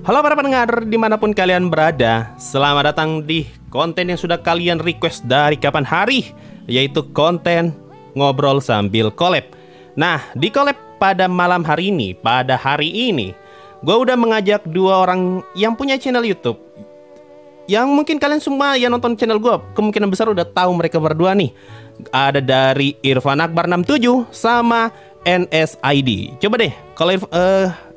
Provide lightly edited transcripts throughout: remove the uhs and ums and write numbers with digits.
Halo para pendengar dimanapun kalian berada, selamat datang di konten yang sudah kalian request dari kapan hari, yaitu konten ngobrol sambil collab. Nah, di collab pada malam hari ini, pada hari ini, gue udah mengajak dua orang yang punya channel YouTube. Yang mungkin kalian semua yang nonton channel gue kemungkinan besar udah tahu mereka berdua nih. Ada dari Irfan Akbar 67 sama NSID. Coba deh, kalau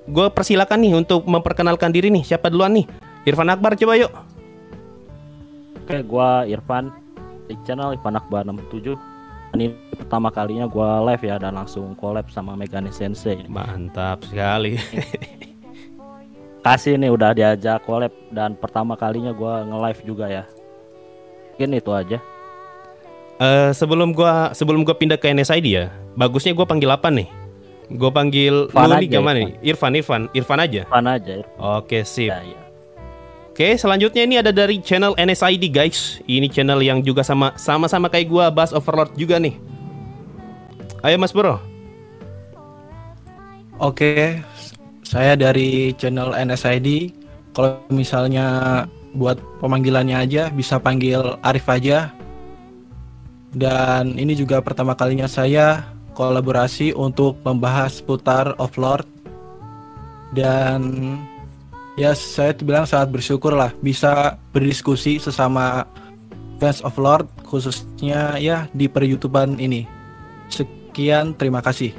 gue persilakan nih untuk memperkenalkan diri nih. Siapa duluan nih? Irfan Akbar, coba yuk. Oke, gue Irfan di channel Irfan Akbar 67. Ini pertama kalinya gue live ya dan langsung collab sama Megane Sensei. Mantap sekali. Kasih nih udah diajak collab dan pertama kalinya gue nge-live juga ya. Mungkin itu aja. Sebelum gua pindah ke NSID ya, bagusnya gue panggil apa nih? Gue panggil Irfan lu nih aja, gimana nih? Irfan aja. Irfan aja. Oke, sip. Ya, ya. Oke, selanjutnya ini ada dari channel NSID guys. Ini channel yang juga sama-sama kayak gue, Bass Overlord juga nih. Ayo Mas Bro. Oke, saya dari channel NSID. Kalau misalnya buat pemanggilannya aja bisa panggil Arif aja. Dan ini juga pertama kalinya saya kolaborasi untuk membahas seputar Overlord. Dan ya saya bilang sangat bersyukur lah bisa berdiskusi sesama fans Overlord, khususnya ya di per-YouTubean ini. Sekian, terima kasih.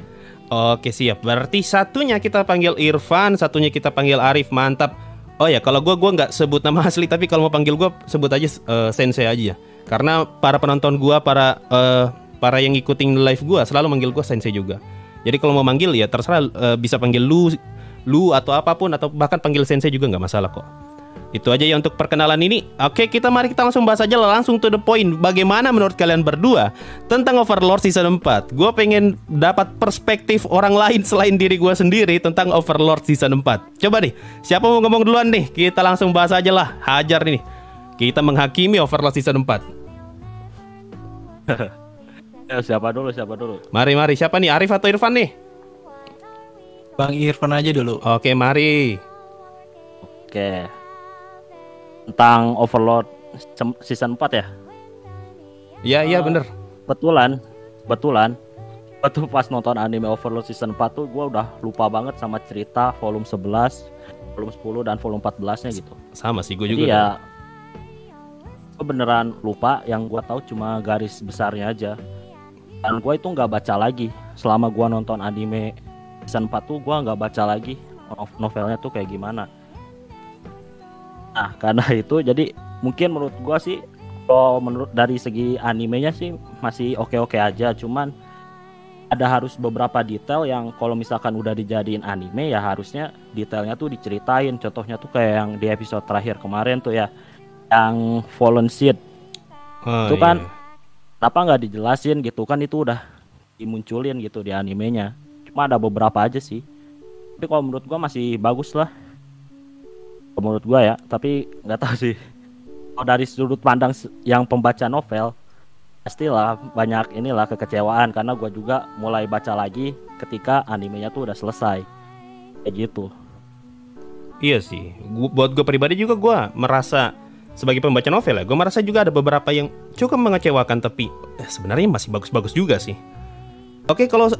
Oke, siap. Berarti satunya kita panggil Irfan, satunya kita panggil Arif. Mantap. Oh ya, kalau gue nggak sebut nama asli, tapi kalau mau panggil gue sebut aja Sensei aja. Karena para penonton gue, para yang ngikutin live gue selalu manggil gue Sensei juga. Jadi kalau mau manggil ya terserah, bisa panggil lu atau apapun, atau bahkan panggil Sensei juga nggak masalah kok. Itu aja ya untuk perkenalan ini. Oke, mari kita langsung bahas aja, langsung to the point. Bagaimana menurut kalian berdua tentang Overlord season 4? Gue pengen dapat perspektif orang lain selain diri gue sendiri tentang Overlord season 4. Coba nih, siapa mau ngomong duluan nih? Kita langsung bahas aja lah, hajar nih. Kita menghakimi Overlord season 4. Siapa dulu? Mari, siapa nih? Arif atau Irfan nih? Bang Irfan aja dulu. Oke, mari. Oke. Tentang Overlord season 4 ya? Iya, bener. Betulan waktu pas nonton anime Overlord season 4 tuh gue udah lupa banget sama cerita volume 11, volume 10 dan volume 14-nya gitu. Sama sih, gue Jadi juga. ya gue beneran lupa, yang gue tahu cuma garis besarnya aja. Dan gue itu nggak baca lagi selama gue nonton anime season 4 tuh, gue nggak baca lagi novelnya tuh kayak gimana. Nah karena itu jadi mungkin menurut gue sih, kalau menurut dari segi animenya sih masih oke-oke aja. Cuman ada harus beberapa detail yang kalau misalkan udah dijadiin anime ya harusnya detailnya tuh diceritain. Contohnya tuh kayak yang di episode terakhir kemarin tuh ya, yang Fallen Seed itu kan iya. kenapa nggak dijelasin gitu kan, itu udah dimunculin gitu di animenya. Cuma ada beberapa aja sih, tapi kalau menurut gua masih bagus lah menurut gua ya. Tapi nggak tahu sih, kalau dari sudut pandang yang pembaca novel pastilah banyak inilah kekecewaan, karena gua juga mulai baca lagi ketika animenya tuh udah selesai kayak gitu. Iya sih, buat gue pribadi juga gue merasa sebagai pembaca novel ya, gue merasa juga ada beberapa yang cukup mengecewakan, tapi sebenarnya masih bagus-bagus juga sih. Oke, kalau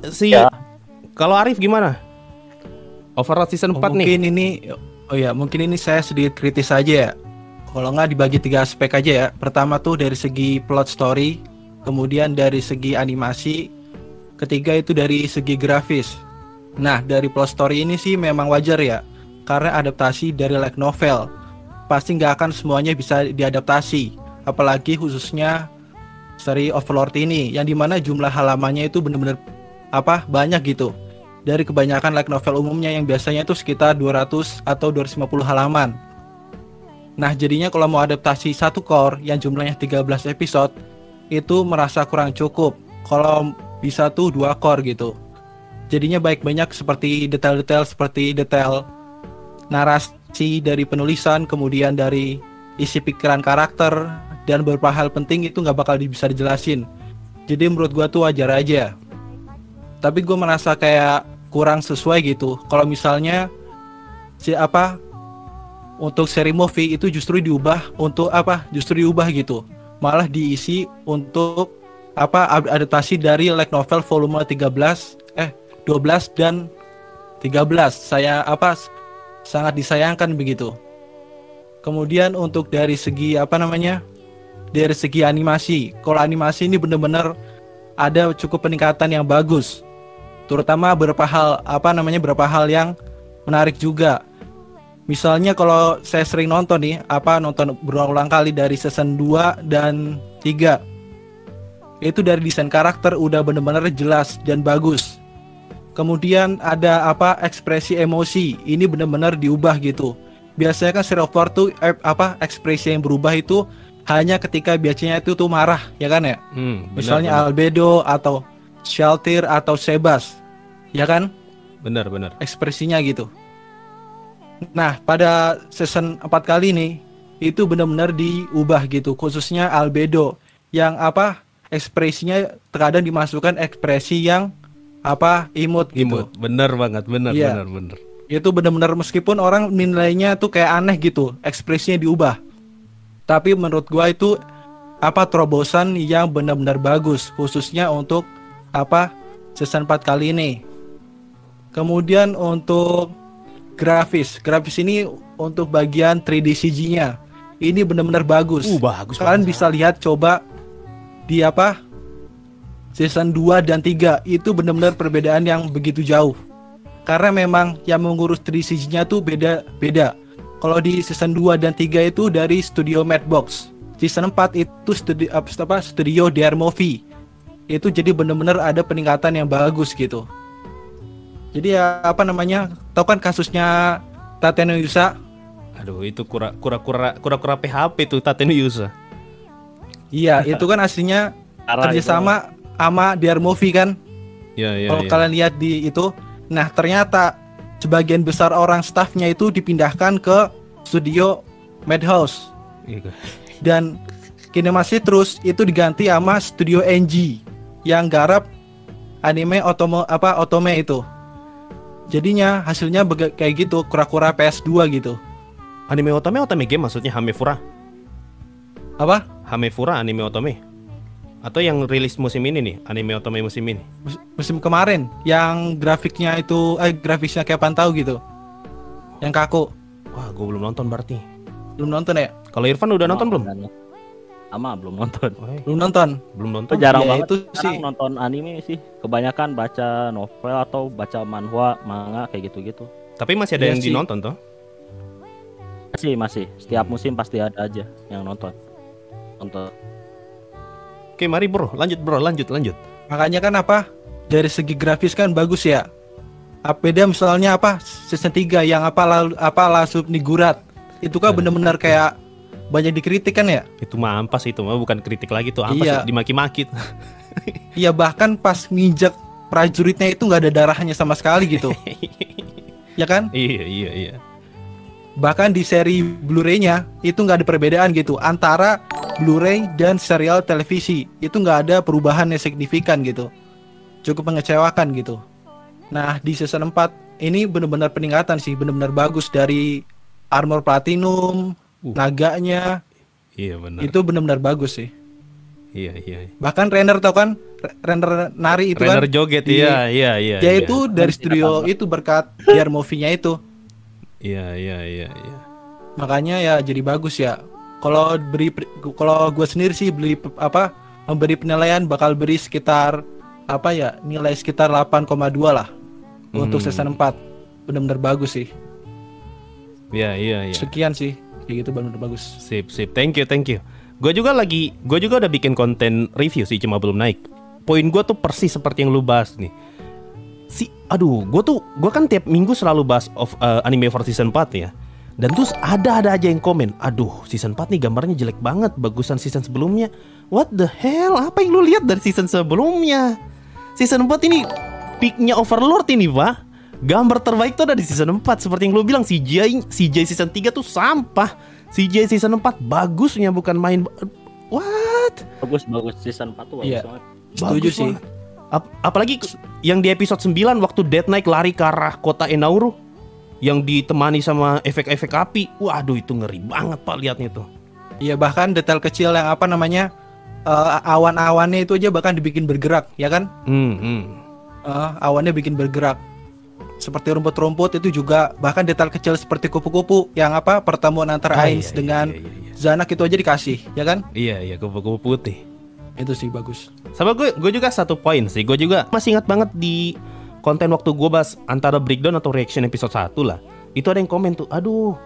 kalau Arif gimana? Overlord season 4 nih. Mungkin ini saya sedikit kritis aja ya. Kalau nggak dibagi 3 aspek aja ya. Pertama tuh dari segi plot story, kemudian dari segi animasi, ketiga itu dari segi grafis. Nah, dari plot story ini sih memang wajar ya, karena adaptasi dari light novel. Pasti nggak akan semuanya bisa diadaptasi, apalagi khususnya seri Overlord ini, yang dimana jumlah halamannya itu bener-bener banyak gitu. Dari kebanyakan light novel umumnya yang biasanya itu sekitar 200 atau 250 halaman. Nah jadinya kalau mau adaptasi satu core yang jumlahnya 13 episode, itu merasa kurang cukup. Kalau bisa tuh 2 core gitu. Jadinya banyak seperti detail narasi dari penulisan, kemudian dari isi pikiran karakter, dan beberapa hal penting itu nggak bakal bisa dijelasin. Jadi menurut gua tuh wajar aja. Tapi gue merasa kayak kurang sesuai gitu. Kalau misalnya untuk seri movie itu justru diubah untuk apa? Justru diubah gitu. Malah diisi untuk apa? Adaptasi dari light novel volume 12 dan 13. Sangat disayangkan begitu. Kemudian untuk dari segi dari segi animasi. Kalau animasi ini benar-benar ada cukup peningkatan yang bagus. Terutama beberapa hal yang menarik juga. Misalnya kalau saya sering nonton nonton berulang-ulang kali dari season 2 dan 3. Itu dari desain karakter udah benar-benar jelas dan bagus. Kemudian ada ekspresi emosi, ini benar-benar diubah gitu. Biasanya kan Serial War tuh ekspresi yang berubah itu hanya ketika biasanya itu tuh marah, ya kan ya? Misalnya Albedo atau Shelter atau Sebas, ya kan? Benar. Ekspresinya gitu. Nah, pada season 4 kali ini itu benar-benar diubah gitu, khususnya Albedo yang ekspresinya terkadang dimasukkan ekspresi yang imut gitu. Bener banget, bener. Itu benar-benar meskipun orang nilainya tuh kayak aneh gitu, ekspresinya diubah. Tapi menurut gua itu terobosan yang benar-benar bagus, khususnya untuk season 4 kali ini. Kemudian untuk grafis ini untuk bagian 3D CG-nya ini benar-benar bagus. Bagus. Kalian bisa lihat coba di season 2 dan 3 itu benar-benar perbedaan yang begitu jauh. Karena memang yang mengurus 3D CG-nya tuh beda. Kalau di season 2 dan 3 itu dari studio Madbox. Season 4 itu studio DR Movie. Itu jadi benar-benar ada peningkatan yang bagus gitu. Jadi tahu kan kasusnya Tateno Yusa? Aduh, itu kura-kura PHP tuh Tateno Yusa. Iya, itu kan aslinya kerjasama sama DR Movie kan? Iya. Kalau kalian lihat di itu, nah ternyata sebagian besar orang staffnya itu dipindahkan ke studio Madhouse. Dan Kinematic terus itu diganti sama studio NG yang garap anime Otome itu. Jadinya hasilnya kayak gitu, kura-kura PS2 gitu. Anime Otome game maksudnya Hamefura? Apa? Hamefura anime Otome? Atau yang rilis musim ini nih, anime Otome musim ini? Musim kemarin, yang grafisnya kayak pantau gitu. Yang kaku. Wah, gue belum nonton berarti. Belum nonton ya? Kalau Irfan udah nonton belum? Belum nonton. Belum nonton. Jarang ya, banget itu sih nonton anime sih. Kebanyakan baca novel atau baca manhwa, manga kayak gitu-gitu. Tapi masih ada yang dinonton toh? Masih. Setiap musim pasti ada aja yang nonton. Oke, mari lanjut. Makanya kan dari segi grafis kan bagus ya. Beda misalnya season 3 yang Lasub Nigurat. Itu kan benar-benar kayak banyak dikritik kan ya? Itu mah ampas, itu mah bukan kritik lagi tuh, ampas dimaki-maki. Iya, bahkan pas nginjek prajuritnya itu nggak ada darahnya sama sekali gitu. Ya kan? Iya. Bahkan di seri Blu-ray-nya itu nggak ada perbedaan gitu antara Blu-ray dan serial televisi. Itu nggak ada perubahan yang signifikan gitu. Cukup mengecewakan gitu. Nah, di season 4 ini benar-benar peningkatan sih, benar-benar bagus dari armor platinum, naganya. Iya benar. Itu benar-benar bagus sih. Iya. Bahkan render tau kan? Render nari itu render kan? Joget, iya. Ya itu dari studio itu berkat DR Movie-nya itu. Iya. Makanya ya jadi bagus ya. Kalau gue sendiri sih memberi penilaian bakal beri sekitar nilai sekitar 8,2 lah untuk season 4. Benar-benar bagus sih. Iya. Sekian sih. Kayak gitu benar-benar bagus. Sip. Thank you. Gue juga udah bikin konten review sih, cuma belum naik. Poin gue tuh persis seperti yang lu bahas nih. Gue kan tiap minggu selalu bahas anime for season 4 ya. Dan terus ada aja yang komen, aduh season 4 nih gambarnya jelek banget, bagusan season sebelumnya. What the hell? Apa yang lu lihat dari season sebelumnya? Season 4 ini peaknya Overlord ini, Pak. Gambar terbaik tuh ada di season 4. Seperti yang lu bilang, CJ season 3 tuh sampah. CJ season 4 bagusnya bukan main. What? Bagus season 4 tuh bagus banget. Setuju sih. Apalagi yang di episode 9 waktu Death Knight lari ke arah kota Enauru. yang ditemani sama efek-efek api. Waduh, itu ngeri banget Pak liatnya tuh. Iya, bahkan detail kecil yang apa namanya awan-awannya itu aja bahkan dibikin bergerak, ya kan? Awannya bikin bergerak. Seperti rumput-rumput itu juga, bahkan detail kecil seperti kupu-kupu yang apa pertemuan antara Ainz dengan Zanak itu aja dikasih, ya kan? Iya, kupu-kupu putih. Itu sih bagus. Sama gue juga satu poin sih. Gue juga masih ingat banget di konten waktu gue bahas antara breakdown atau reaction episode 1 lah. Itu ada yang komen tuh, aduh,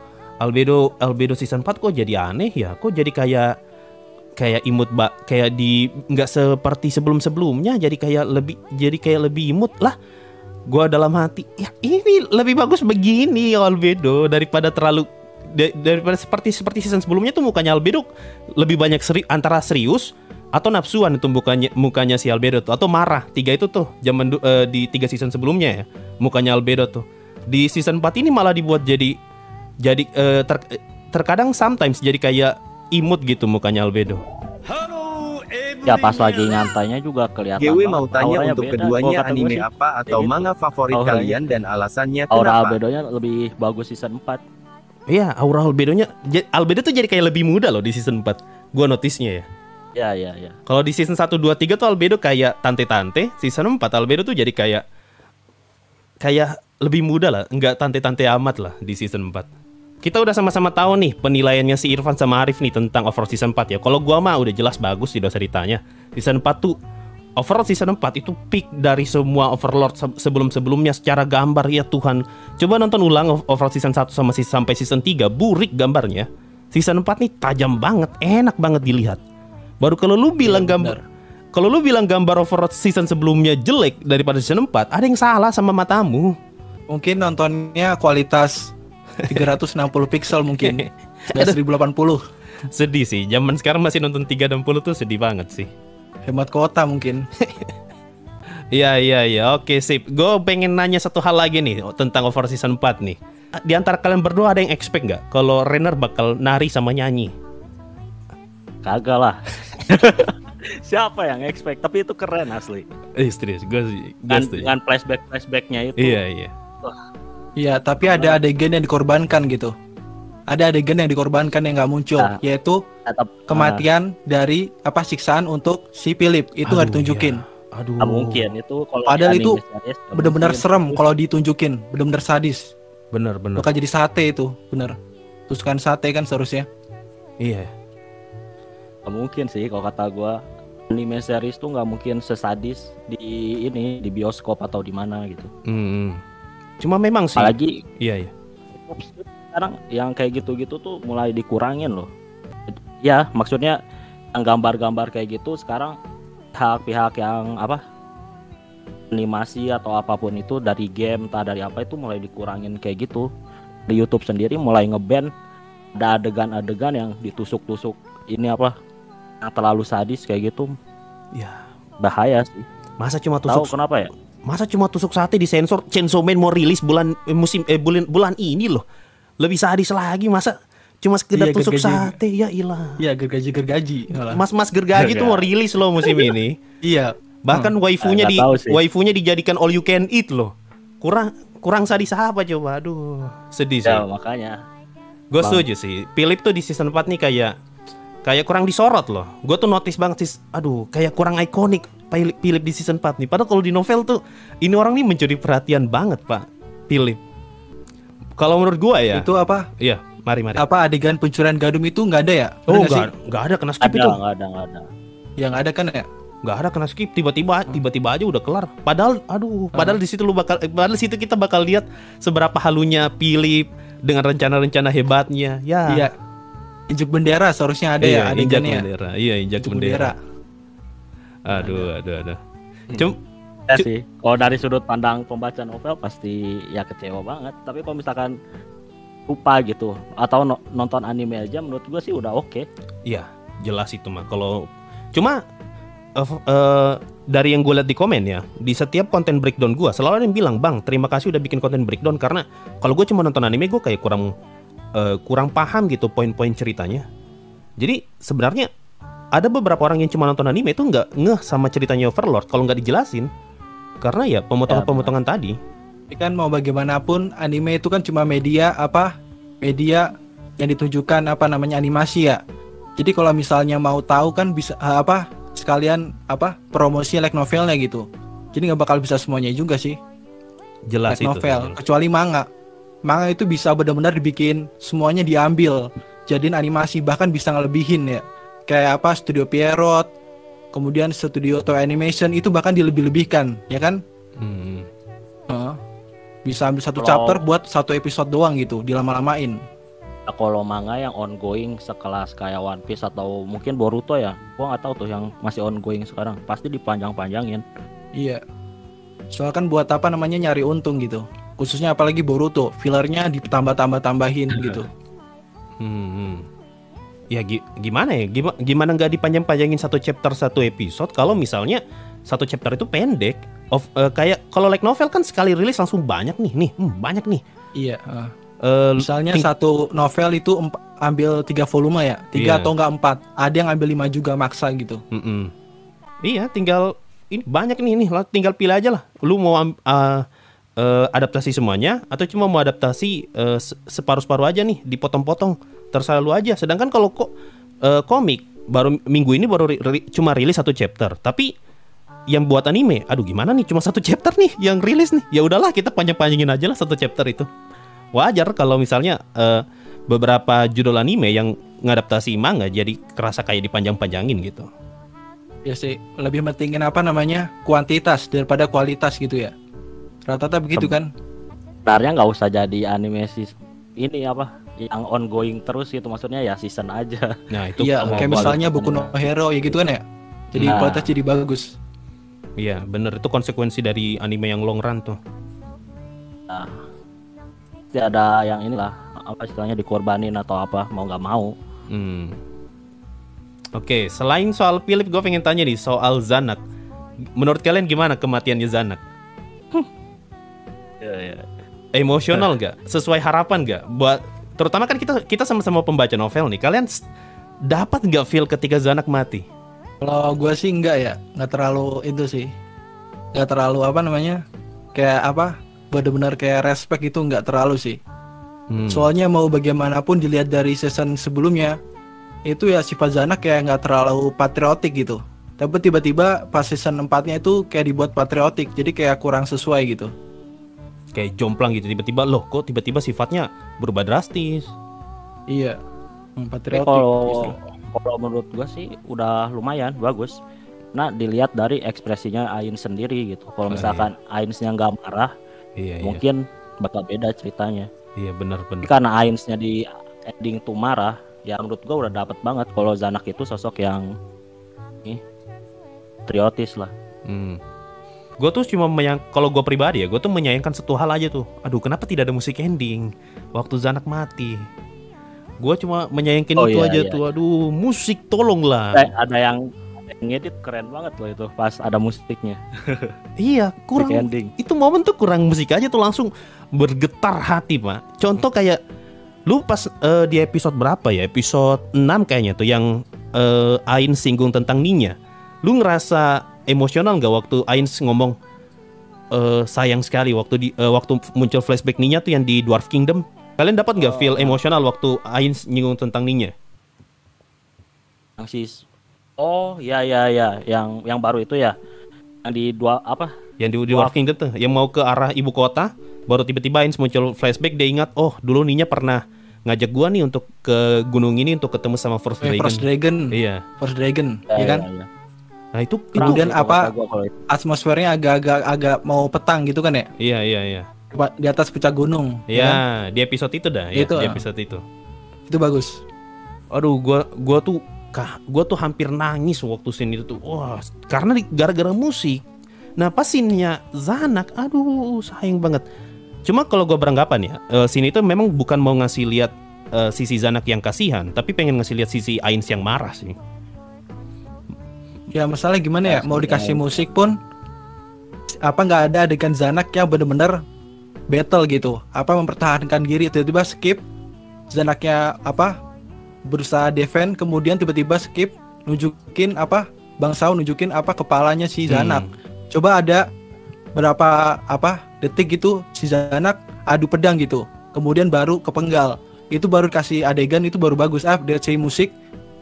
Albedo season 4 kok jadi aneh ya? Kok jadi kayak imut kayak di nggak seperti sebelumnya, jadi kayak lebih imut lah. Gue dalam hati, ya ini lebih bagus begini Albedo daripada daripada seperti season sebelumnya tuh mukanya Albedo lebih banyak antara serius atau nafsuan itu mukanya si Albedo tuh, atau marah. 3 itu tuh zaman di 3 season sebelumnya ya, mukanya Albedo tuh. Di season 4 ini malah dibuat jadi terkadang sometimes jadi kayak imut gitu mukanya Albedo. Ya pas lagi nyantainya juga kelihatan. GW mau tanya auranya untuk beda. keduanya Kata gue anime sih, apa atau gitu. manga favorit Auranya. kalian dan alasannya Aura kenapa? Albedonya lebih bagus season 4. Iya, aura Albedo tuh jadi kayak lebih muda loh di season 4. Gua notice-nya ya. Ya. Kalau di season 1, 2, 3 tuh Albedo kayak tante-tante. Season 4 Albedo tuh jadi kayak lebih muda lah, enggak tante-tante amat lah di season 4. Kita udah sama-sama tahu nih penilaiannya si Irfan sama Arif nih tentang overall season 4 ya. Kalau gua mah udah jelas bagus sih, udah ceritanya. Season 4 tuh overall season 4 itu peak dari semua Overlord sebelum-sebelumnya secara gambar ya Tuhan. Coba nonton ulang overall season 1 sampai season 3, burik gambarnya. Season 4 nih tajam banget, enak banget dilihat. Baru kalau lu bilang gambar overall season sebelumnya jelek daripada season 4, ada yang salah sama matamu. Mungkin nontonnya kualitas 360 pixel mungkin. Nggak 1080. Sedih sih, zaman sekarang masih nonton 360 tuh sedih banget sih. Hemat kota mungkin. Iya, oke sip. Gue pengen nanya satu hal lagi nih tentang overall season 4 nih. Di antara kalian berdua ada yang expect nggak kalau Renner bakal nari sama nyanyi? Kagak lah. Siapa yang expect? Tapi itu keren asli. Serius, gue Dengan flashbacknya itu. Iya. Iya, tapi ada adegan yang dikorbankan gitu. Ada adegan yang dikorbankan yang nggak muncul, yaitu kematian dari siksaan untuk si Philip. Itu nggak ditunjukin. Iya. Aduh. Nggak mungkin itu. Padahal itu benar-benar serem kalau ditunjukin, benar-benar sadis. Bener. Bakal jadi sate itu, bener. Tusukan sate kan seharusnya. Iya. Nggak mungkin sih kalau kata gue. Anime series tuh nggak mungkin sesadis di bioskop atau di mana gitu. Cuma memang sih. Apalagi Iya. sekarang yang kayak gitu-gitu tuh mulai dikurangin loh. Ya maksudnya yang gambar-gambar kayak gitu sekarang pihak-pihak yang animasi atau apapun itu dari game entah dari apa itu mulai dikurangin kayak gitu. Di YouTube sendiri mulai nge-ban ada adegan-adegan yang ditusuk-tusuk yang terlalu sadis kayak gitu. Ya. Bahaya sih. Masa cuma Tahu tusuk? kenapa ya? Masa cuma tusuk sate disensor? Chainsaw Man mau rilis bulan ini loh. Lebih sadis lagi, masa cuma sekedar tusuk sate? Ya ilah. Iya, gergaji. Mas gergaji tuh mau rilis loh musim ini. Iya. Bahkan waifunya dijadikan all you can eat loh. Kurang sadis apa coba? Aduh, sedih sih. Ya makanya. Gue setuju sih. Philip tuh di season 4 nih kayak kurang disorot loh. Gue tuh notice banget sih. Aduh, kayak kurang ikonik Philip di season 4 nih. Padahal kalau di novel tuh ini orang nih mencuri perhatian banget, Pak. Philip. Kalau menurut gue ya. Itu apa? Iya, mari. Adegan pencurian gadum itu nggak ada ya? Oh, nggak ada, kena skip itu. Nggak ada. Yang ada kan ya? Nggak ada, kena skip. Tiba-tiba aja udah kelar. Padahal di situ padahal di situ kita bakal lihat seberapa halunya Philip dengan rencana-rencana hebatnya. Ya. Iya. Injek bendera seharusnya ada ya adegannya. Injak bendera. Aduh. Ya sih. Kalau dari sudut pandang pembaca novel pasti ya kecewa banget. Tapi kalau misalkan lupa gitu atau nonton anime aja, menurut gue sih udah oke. Iya, jelas itu mah. Kalau cuma dari yang gue lihat di komen ya, di setiap konten breakdown gue selalu ada yang bilang, "Bang, terima kasih udah bikin konten breakdown karena kalau gue cuma nonton anime gue kayak kurang paham gitu poin-poin ceritanya." Jadi sebenarnya ada beberapa orang yang cuma nonton anime itu nggak ngeh sama ceritanya Overlord kalau nggak dijelasin, karena ya pemotongan tadi. Tapi kan mau bagaimanapun anime itu kan cuma media yang ditunjukkan animasi ya. Jadi kalau misalnya mau tahu kan bisa sekalian promosi light novelnya gitu. Jadi nggak bakal bisa semuanya juga sih. Jelas Light itu. novel kecuali manga. Manga itu bisa benar-benar dibikin semuanya diambil jadiin animasi, bahkan bisa ngelebihin ya. Kayak Studio Pierrot, kemudian Studio Toei Animation itu bahkan dilebih-lebihkan, ya kan? Bisa ambil satu chapter buat satu episode doang gitu, dilama-lamain. Kalau manga yang ongoing sekelas kayak One Piece atau mungkin Boruto ya, gua nggak tahu tuh yang masih ongoing sekarang, pasti dipanjang-panjangin. Iya. Soal kan buat nyari untung gitu. Khususnya apalagi Boruto, fillernya ditambah-tambahin gitu. Ya gimana ya? Gimana nggak dipanjang-panjangin satu chapter satu episode kalau misalnya satu chapter itu pendek? Kayak kalau light novel kan sekali rilis langsung banyak nih, banyak nih. Iya. Misalnya satu novel itu ambil 3 volume ya, 3 atau enggak 4. Ada yang ambil 5 juga maksa gitu. Iya, tinggal ini banyak nih, tinggal pilih aja lah. Lu mau adaptasi semuanya atau cuma mau adaptasi separuh-separuh aja nih, dipotong-potong, terserah lu aja. Sedangkan kalau komik baru minggu ini cuma rilis satu chapter, tapi yang buat anime, aduh gimana nih, cuma satu chapter nih yang rilis nih. Ya udahlah, kita panjang-panjangin aja lah satu chapter itu. Wajar kalau misalnya beberapa judul anime yang ngadaptasi manga jadi kerasa kayak dipanjang-panjangin gitu. Ya sih, lebih pentingin kuantitas daripada kualitas gitu ya. Rata-rata begitu kan? Sebenarnya nggak usah jadi animasi ini yang ongoing terus gitu, maksudnya ya season aja. Nah itu iya, kayak misalnya Boku no Hero ya gitu kan ya. Jadi kualitas jadi bagus. Iya bener, itu konsekuensi dari anime yang long run tuh. Nah, ada yang inilah istilahnya dikorbanin atau mau nggak mau. Oke, selain soal Philip, gue pengen tanya nih soal Zanak. Menurut kalian gimana kematiannya Zanak? Emosional nggak? Sesuai harapan nggak? Buat terutama kan kita sama-sama pembaca novel nih. Kalian dapat nggak feel ketika Zanak mati? Kalau gue sih enggak ya, nggak terlalu itu sih, nggak terlalu kayak benar-benar kayak respect itu nggak terlalu sih. Soalnya mau bagaimanapun dilihat dari season sebelumnya, itu ya sifat Zanak kayak nggak terlalu patriotik gitu. Tapi tiba-tiba pas season 4-nya itu kayak dibuat patriotik, jadi kayak kurang sesuai gitu. Kayak jomplang gitu, tiba-tiba loh kok tiba-tiba sifatnya berubah drastis. Iya, patriotik. Kalau menurut gua sih udah lumayan bagus. Nah dilihat dari ekspresinya Ain sendiri gitu. Kalau misalkan Ainsnya nggak marah, mungkin bakal beda ceritanya. Iya benar. Karena Ainsnya di ending tuh marah, ya menurut gua udah dapet banget kalau Zanak itu sosok yang patriotis lah. Gue tuh cuma kalau gue pribadi ya, gue tuh menyayangkan satu hal aja tuh. Aduh, kenapa tidak ada musik ending waktu Zanak mati? Gue cuma menyayangkan itu aja tuh. Aduh, musik tolonglah. Ada yang ngedit keren banget loh itu pas ada musiknya. Iya, kurang ending. Itu momen tuh kurang musik aja tuh, langsung bergetar hati, Pak. Contoh kayak lu pas di episode berapa ya? Episode 6 kayaknya tuh yang Ain singgung tentang Ninya. Lu ngerasa emosional nggak waktu Ain ngomong sayang sekali waktu muncul flashback Ninya tuh yang di Dwarf Kingdom? Kalian dapat nggak feel emosional waktu Ain nyinggung tentang Ninya? Yang baru itu ya, yang di yang di Dwarf Kingdom tuh, yang mau ke arah ibu kota, baru tiba-tiba Ain muncul flashback, dia ingat, oh dulu Ninya pernah ngajak gua nih untuk ke gunung ini untuk ketemu sama First Dragon. Iya. First Dragon, ya kan? Iya. Nah itu kemudian atmosfernya agak mau petang gitu kan ya? Iya. Di atas puncak gunung. Iya, ya kan? Di episode itu dah. Itu, ya, di episode itu. Itu bagus. Aduh, gua tuh hampir nangis waktu scene itu tuh. Wah, karena gara-gara musik. Nah, pas scene-nya Zanak, aduh sayang banget. Cuma kalau gua beranggapan ya, scene itu memang bukan mau ngasih lihat sisi Zanak yang kasihan, tapi pengen ngasih lihat sisi Ains yang marah sih. Ya masalah gimana ya, mau dikasih musik pun nggak ada adegan Zanak yang bener-bener battle gitu, mempertahankan diri, tiba-tiba skip Zanaknya berusaha defend, kemudian tiba-tiba skip nunjukin Bang Sao nunjukin kepalanya si Zanak. Coba ada berapa detik gitu si Zanak adu pedang gitu. Kemudian baru kepenggal. Itu baru kasih adegan, itu baru bagus. Dari musik,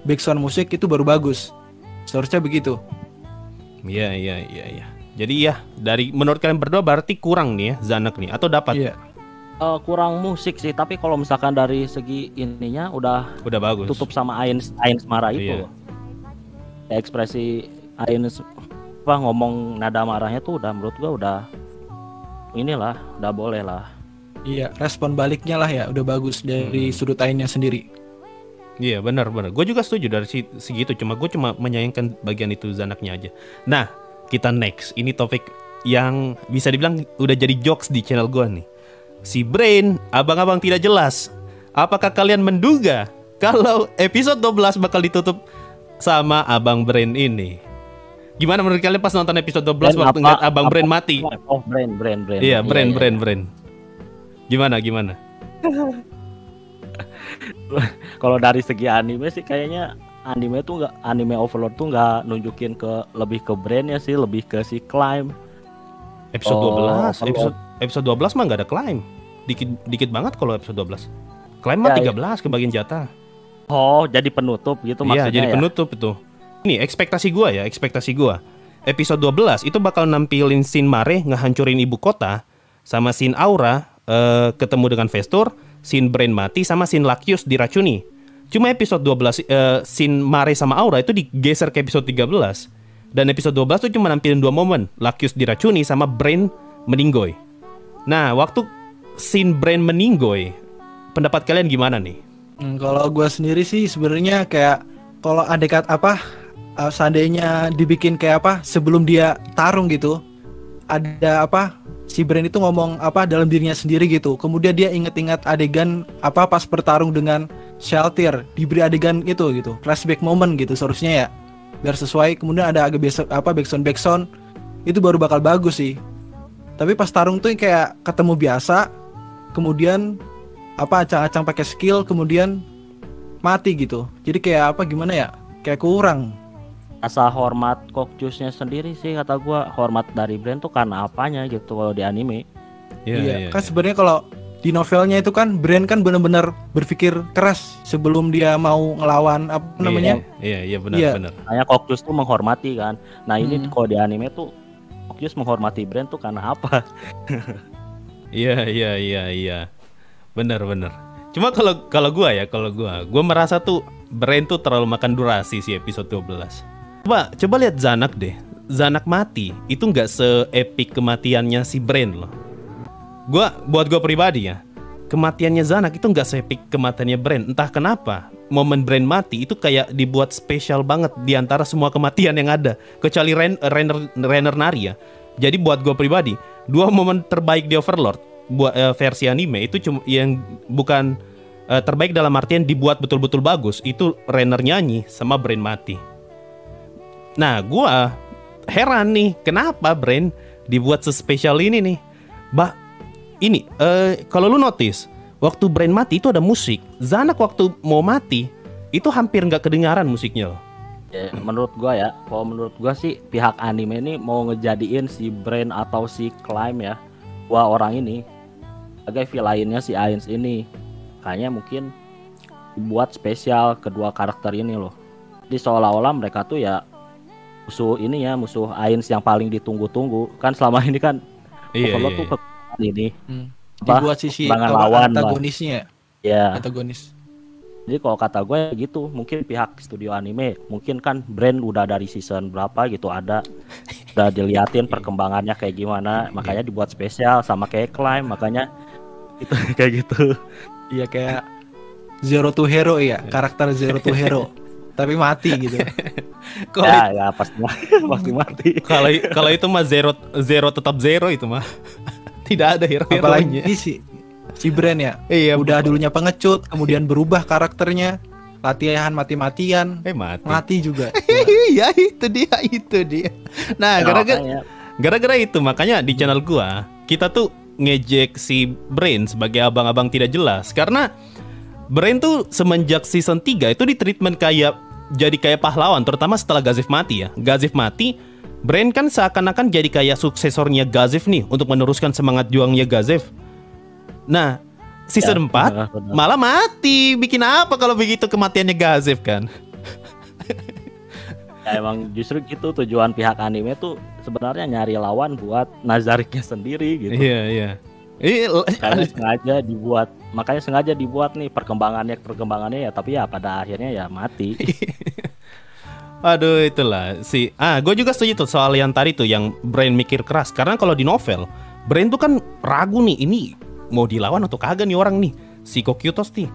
background musik itu baru bagus. Seharusnya begitu. Iya. Jadi ya dari menurut kalian berdua berarti kurang nih ya Zanak nih atau dapat? Iya. Kurang musik sih, tapi kalau misalkan dari segi ininya udah bagus. Tutup sama Ains marah itu. Iya. Ekspresi Ains ngomong nada marahnya tuh udah menurut gua udah boleh lah. Iya, respon baliknya lah ya udah bagus dari sudut Ainnya sendiri. Iya benar. Gue juga setuju dari segitu. Gue cuma menyayangkan bagian itu Zanaknya aja. Nah kita next. Ini topik yang bisa dibilang udah jadi jokes di channel gue nih. Si Brain, abang-abang tidak jelas. Apakah kalian menduga kalau episode 12 bakal ditutup sama Abang Brain ini? Gimana menurut kalian pas nonton episode 12 waktu ngeliat Abang Brain mati? Oh Brain. Iya Brain. Gimana? Kalau dari segi anime sih kayaknya anime Overlord tuh nggak nunjukin lebih ke Brain-nya sih, lebih ke si Climb. Episode 12, episode 12 mah nggak ada Climb. Dikit banget kalau episode 12. Climb mah 13 kebagian jatah. Oh, jadi penutup gitu maksudnya. Iya, jadi penutup itu. Ini ekspektasi gua. Episode 12 itu bakal nampilin scene Mare ngehancurin ibu kota sama scene Aura ketemu dengan Vestur, scene Brain mati sama scene Lacus diracuni. Cuma episode 12 scene Mare sama Aura itu digeser ke episode 13. Dan episode 12 tuh cuma nampilin 2 momen, Lacus diracuni sama Brain meninggoy. Nah, waktu scene Brain meninggoy, pendapat kalian gimana nih? Kalau gue sendiri sih sebenarnya kayak kalau seandainya dibikin kayak sebelum dia tarung gitu, ada si Brain itu ngomong dalam dirinya sendiri gitu. Kemudian dia inget-inget adegan pas bertarung dengan Shelter, diberi adegan itu gitu, flashback moment gitu seharusnya ya, biar sesuai. Kemudian ada agak backsound itu baru bakal bagus sih. Tapi pas tarung tuh kayak ketemu biasa, kemudian acang-acang pakai skill, kemudian mati gitu. Jadi kayak gimana ya, kayak kurang. Rasa hormat Kokjusnya sendiri sih kata gua, hormat dari Brain tuh karena apanya gitu kalau di anime. Iya, kan sebenarnya kalau di novelnya itu kan Brain kan benar-benar berpikir keras sebelum dia mau ngelawan Iya benar. Hanya Kokjus tuh menghormati kan. Nah ini kalau di anime tuh Kokjus menghormati Brain tuh karena apa? Iya. Benar. Cuma kalau gue merasa tuh Brain tuh terlalu makan durasi sih episode 12. Coba lihat Zanak deh. Zanak mati itu nggak se-epic kematiannya si Brain loh. Buat gue pribadi ya, kematiannya Zanak itu nggak se-epic kematiannya Brain. Entah kenapa momen Brain mati itu kayak dibuat spesial banget di antara semua kematian yang ada, kecuali Rainer Nari ya. Jadi buat gue pribadi, 2 momen terbaik di Overlord buat versi anime itu cuma yang bukan terbaik dalam artian dibuat betul-betul bagus, itu Rainer nyanyi sama Brain mati. Nah, gua heran nih, kenapa Brain dibuat sespesial ini nih? Kalau lu notice, waktu Brain mati itu ada musik. Zanak waktu mau mati itu hampir nggak kedengaran musiknya loh. Ya, menurut gua sih pihak anime ini mau ngejadiin si Brain atau si Climb ya, 2 orang ini sebagai villainnya si Ains ini. Kayaknya mungkin dibuat spesial kedua karakter ini loh. Jadi seolah-olah mereka tuh ya musuh Ains yang paling ditunggu-tunggu. Kan selama ini kan Overlord tuh kekuatan ini. Dibuat sisi lawan antagonisnya. Ya. Antagonis. Jadi kalau kata gue gitu, mungkin pihak studio anime, mungkin kan Brain udah dari season berapa gitu udah diliatin perkembangannya kayak gimana, makanya dibuat spesial sama kayak Climb, makanya itu kayak gitu. Iya kayak Zero to Hero ya, karakter Zero to Hero. Tapi mati gitu. Ya pasti mati. Kalau itu mah zero tetap zero itu mah. Tidak ada hero-heronya. Apalagi si Brain ya. Iya, udah dulunya pengecut, kemudian berubah karakternya, latihan mati-matian, mati juga. Iya itu dia. Nah, gara-gara itu makanya di channel gua kita tuh ngejek si Brain sebagai abang-abang tidak jelas, karena Brain tuh semenjak season 3 itu di treatment kayak pahlawan, terutama setelah Gazif mati ya. Gazif mati, Brain kan seakan-akan jadi kayak suksesornya Gazev nih untuk meneruskan semangat juangnya Gazev. Nah, season 4 benar. malah mati. Bikin apa kalau begitu kematiannya Gazev kan? Ya, emang justru gitu tujuan pihak anime tuh sebenarnya nyari lawan buat Nazariknya sendiri gitu. Iya. Makanya sengaja dibuat nih perkembangannya ya, tapi ya pada akhirnya ya mati. Aduh, itulah gue juga setuju tuh soal yang tadi tuh yang Brain mikir keras. Karena kalau di novel Brain tuh kan ragu nih, ini mau dilawan atau kagak nih orang nih, si Kokyutos nih.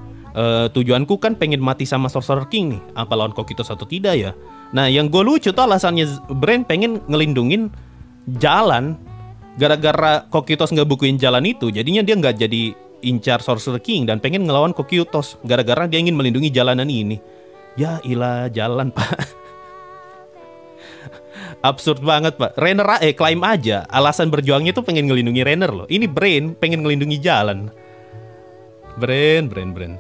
Tujuanku kan pengen mati sama Sorcerer King nih, apa lawan Kokyutos atau tidak ya. Nah yang gue lucu tuh alasannya Brain pengen ngelindungin jalan. Gara-gara Kokyutos ngebukuin jalan itu, jadinya dia nggak jadi incar Sorcerer King dan pengen ngelawan Kokyutos. Gara-gara dia ingin melindungi jalanan ini. Ya ilah, jalan pak. Absurd banget pak. Rainer Claim aja alasan berjuangnya tuh pengen ngelindungi Rainer loh. Ini Brain pengen ngelindungi jalan. Brain.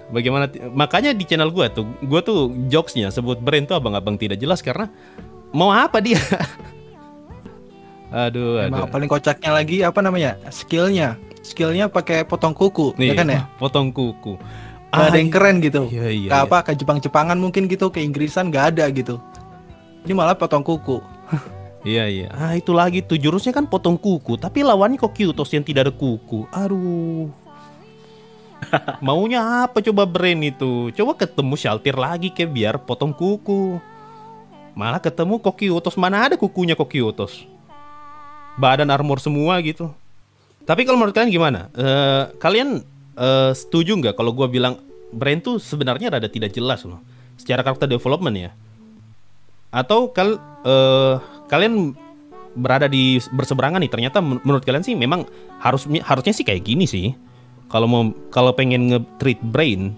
Bagaimana? Makanya di channel gue tuh jokesnya sebut Brain tuh abang-abang tidak jelas karena mau apa dia? Aduh. Emang paling kocaknya lagi apa namanya? Skillnya pakai potong kuku, nih, ya kan ya? Potong kuku. Gak ada yang keren gitu. Iya. Kayak apa? Kayak Jepang-Jepangan mungkin gitu, kayak Inggrisan gak ada gitu. Ini malah potong kuku. Iya. Itu lagi tuh jurusnya kan potong kuku, tapi lawannya Kokyutos yang tidak ada kuku. Aduh. Maunya apa coba Brain itu? Coba ketemu Shaltir lagi kayak biar potong kuku. Malah ketemu Kokyutos, mana ada kukunya Kokyutos. Badan armor semua gitu. Tapi kalau menurut kalian gimana? Kalian setuju nggak kalau gue bilang Brain tuh sebenarnya rada tidak jelas loh secara karakter development ya? Atau kalian berada di berseberangan nih? Ternyata menurut kalian sih memang harusnya sih kayak gini sih. Kalau pengen nge-treat Brain.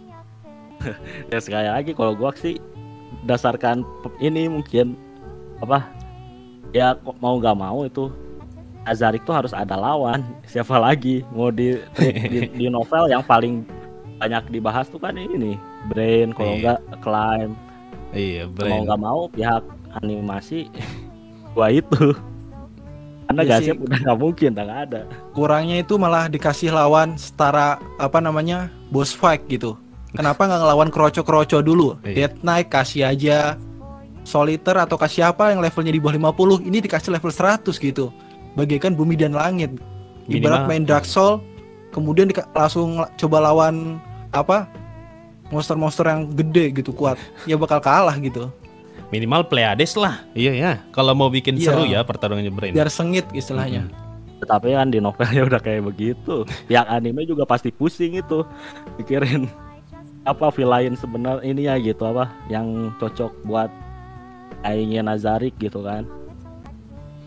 Ya sekali lagi kalau gua sih dasarkan ini mungkin apa? Ya mau nggak mau itu Nazarik tuh harus ada lawan. Siapa lagi mau di novel yang paling banyak dibahas tuh kan ini nih Brain, kalau nggak Climb. Iya, Brain. Mau nggak mau pihak animasi gua itu. Karena Gazev udah nggak mungkin, nggak ada. Kurangnya itu malah dikasih lawan setara apa namanya boss fight gitu. Kenapa nggak ngelawan kroco dulu? Death Knight kasih aja Solitaire atau kasih apa yang levelnya di bawah 50, ini dikasih level 100 gitu. Bagaikan bumi dan langit. Ibarat main Dark Souls, kemudian langsung coba lawan apa monster-monster yang gede gitu kuat, ya bakal kalah gitu. Minimal Pleiades lah. Iya ya. Kalau mau bikin seru ya pertarungannya Brain. Biar sengit istilahnya. Tapi kan di novelnya udah kayak begitu. Yang anime juga pasti pusing itu. Pikirin apa villain sebenarnya ini ya gitu apa yang cocok buat aingnya Nazarik gitu kan.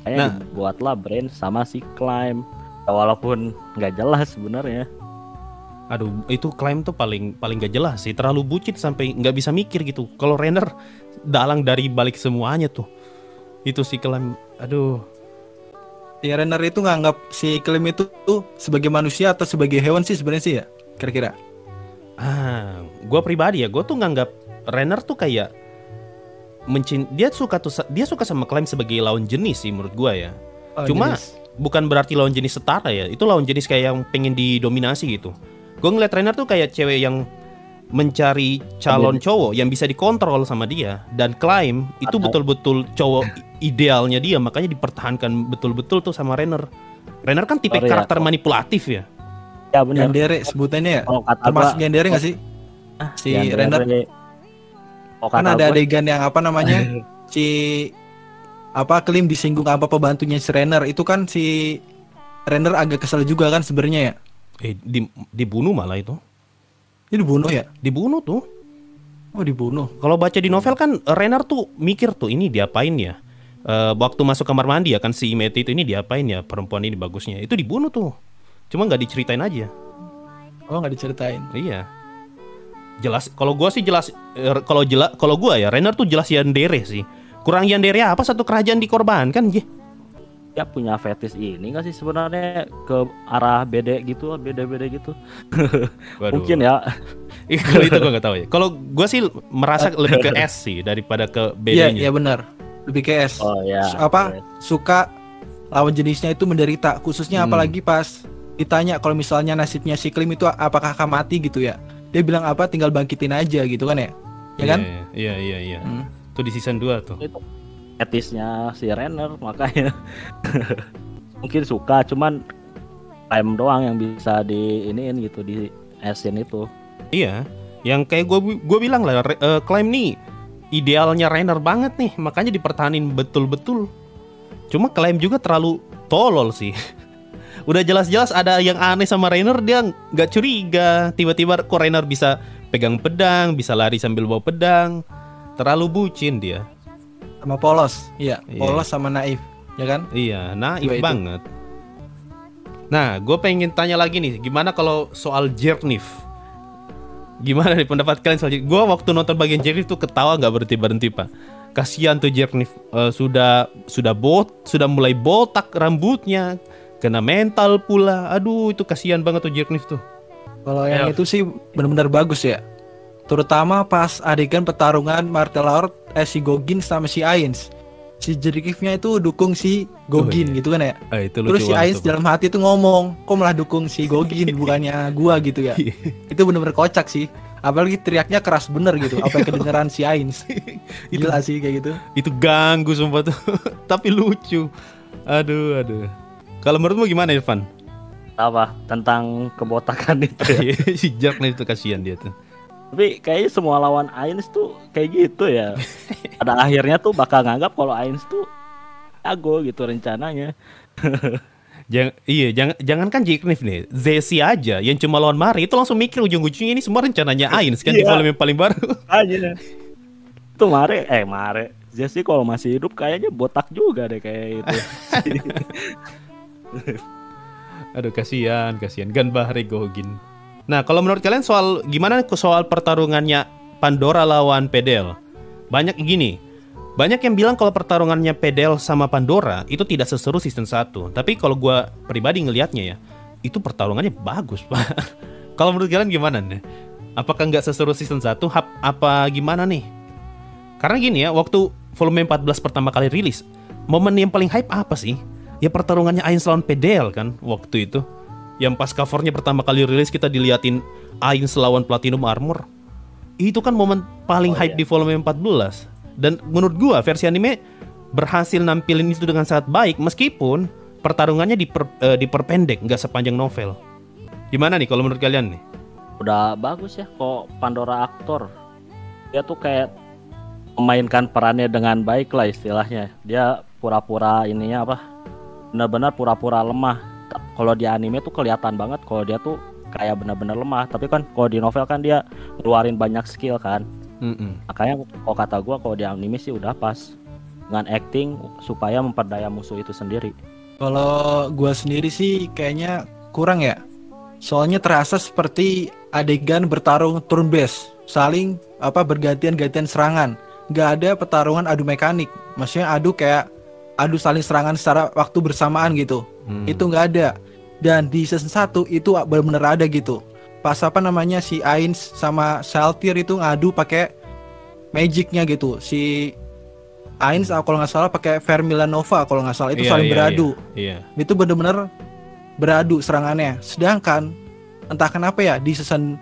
Kayaknya buatlah Brain sama si Climb. Walaupun nggak jelas sebenarnya. Aduh, itu Climb tuh paling gak jelas sih. Terlalu bucit sampai nggak bisa mikir gitu. Kalau Rainer dalang dari balik semuanya tuh. Itu si Climb, aduh. Si Rainer itu nganggap si Climb itu tuh sebagai manusia atau sebagai hewan sih sebenarnya sih ya? Kira-kira? Gue pribadi ya, gue tuh nganggap Rainer tuh kayak dia suka sama Climb sebagai lawan jenis sih menurut gue ya. Cuma jenis. Bukan berarti lawan jenis setara ya. Itu lawan jenis kayak yang pengen didominasi gitu. Gue ngeliat Rainer tuh kayak cewek yang mencari calon cowok yang bisa dikontrol sama dia. Dan Climb itu betul-betul cowok idealnya dia. Makanya dipertahankan betul-betul tuh sama Rainer. Rainer kan tipe karakter manipulatif ya. Ya benar. Yandere sebutannya ya. Termasuk Yandere gak sih? Si Rainer. Kan ada adegan yang apa namanya si Climb disinggung apa pembantunya si Rainer. Itu kan si Rainer agak kesel juga kan sebenarnya ya. Dibunuh malah itu. Ini dibunuh ya? Dibunuh tuh. Oh dibunuh. Kalau baca di novel kan Rainer tuh mikir tuh ini diapain ya. Waktu masuk kamar mandi ya kan si Imeti itu ini diapain ya perempuan ini bagusnya. Itu dibunuh tuh. Cuma nggak diceritain aja. Oh nggak diceritain. Iya. Jelas. Kalau gue sih jelas. Kalau gue ya Rainer tuh jelas Yandere sih. Kurang Yandere apa satu kerajaan dikorbankan ya. Ya punya fetis ini nggak sih sebenarnya ke arah beda gitu. Mungkin ya. Kalau itu gue nggak tahu ya. Kalau gue sih merasa lebih ke S sih daripada ke bedanya. Iya benar. lebih ke S. Oh ya. Suka lawan jenisnya itu menderita, khususnya apalagi pas ditanya kalau misalnya nasibnya si Klim itu apakah akan mati gitu ya. Dia bilang apa, tinggal bangkitin aja gitu kan ya. Ya kan? Iya. Itu di season 2 tuh. Itu etisnya si Renner makanya. Mungkin suka, cuman time doang yang bisa di iniin gitu, di Asian itu. Iya, yang kayak gue bilang lah, Climb nih idealnya Rainer banget nih, makanya dipertahanin betul-betul. Cuma Climb juga terlalu tolol sih. Udah jelas-jelas ada yang aneh sama Rainer, dia nggak curiga. Tiba-tiba kok Rainer bisa pegang pedang, bisa lari sambil bawa pedang. Terlalu bucin dia. Sama polos, iya. Polos sama naif, ya kan? Iya, naif banget. Nah, gue pengen tanya lagi nih, gimana kalau soal Jernif? Gimana nih pendapat kalian soal Jernif? Gue waktu nonton bagian Jernif tuh ketawa nggak berhenti-berhenti, Pak. Kasihan tuh Jernif, sudah mulai botak rambutnya, kena mental pula. Aduh, itu kasihan banget tuh Jernif tuh. Kalau yang itu sih benar-benar bagus ya. Terutama pas adegan pertarungan Martial Art si Gogin sama si Ainz. Si Jernifnya itu dukung si Gogin gitu kan ya. Itu terus si Ainz dalam hati tuh ngomong, kok malah dukung si Gogin bukannya gua gitu ya. Itu benar-benar kocak sih. Apalagi teriaknya keras bener gitu, apa yang kedengeran si Ainz. Gila sih kayak gitu. Itu ganggu sumpah tuh. Tapi lucu. Aduh. Kalau menurutmu gimana, Irfan? Apa? Tentang kebotakan itu ya? Si Jernif itu kasihan dia tuh. Tapi kayaknya semua lawan Ainz tuh kayak gitu ya. Pada akhirnya tuh bakal nganggap kalau Ainz tuh jago gitu rencananya. Jangan kan Jernif nih, Zesi aja yang cuma lawan Mari itu langsung mikir ujung-ujungnya ini semua rencananya Ainz kan di volume yang paling baru. Aja. Itu Mari Zesi kalau masih hidup kayaknya botak juga deh kayak itu. Aduh, kasihan Gan Bahri Gogin. Nah, kalau menurut kalian gimana soal pertarungannya Pandora lawan Pedel? Banyak yang bilang kalau pertarungannya Pedel sama Pandora itu tidak seseru season 1. Tapi kalau gue pribadi ngelihatnya ya, itu pertarungannya bagus, Pak. Kalau menurut kalian gimana nih? Apakah nggak seseru season 1? Apa gimana nih? Karena gini ya, waktu volume 14 pertama kali rilis, momen yang paling hype apa sih? Ya pertarungannya Ainz lawan Pedel kan waktu itu. Yang pas covernya pertama kali rilis kita diliatin Ainz lawan Platinum Armor. Itu kan momen paling hype di volume 14. Dan menurut gua versi anime berhasil nampilin itu dengan sangat baik meskipun pertarungannya diperpendek, nggak sepanjang novel. Gimana nih kalau menurut kalian nih? Udah bagus ya kok Pandora aktor. Dia tuh kayak memainkan perannya dengan baik lah istilahnya. Dia pura-pura benar-benar pura-pura lemah. Kalau di anime tuh kelihatan banget kalau dia tuh kayak benar-benar lemah. Tapi kan kalau di novel kan dia ngeluarin banyak skill kan. Makanya kalau kata gue kalau di anime sih udah pas dengan acting supaya memperdaya musuh itu sendiri. Kalau gue sendiri sih kayaknya kurang ya. Soalnya terasa seperti adegan bertarung turn based, saling bergantian-gantian serangan. Nggak ada pertarungan adu mekanik. Maksudnya adu saling serangan secara waktu bersamaan gitu. Itu nggak ada. Dan di season 1 itu benar-benar ada gitu. Pas si Ainz sama Saltir itu ngadu pakai magicnya gitu. Si Ainz kalau nggak salah pakai Vermilanova kalau nggak salah itu saling beradu. Iya. Itu benar-benar beradu serangannya. Sedangkan entah kenapa ya di season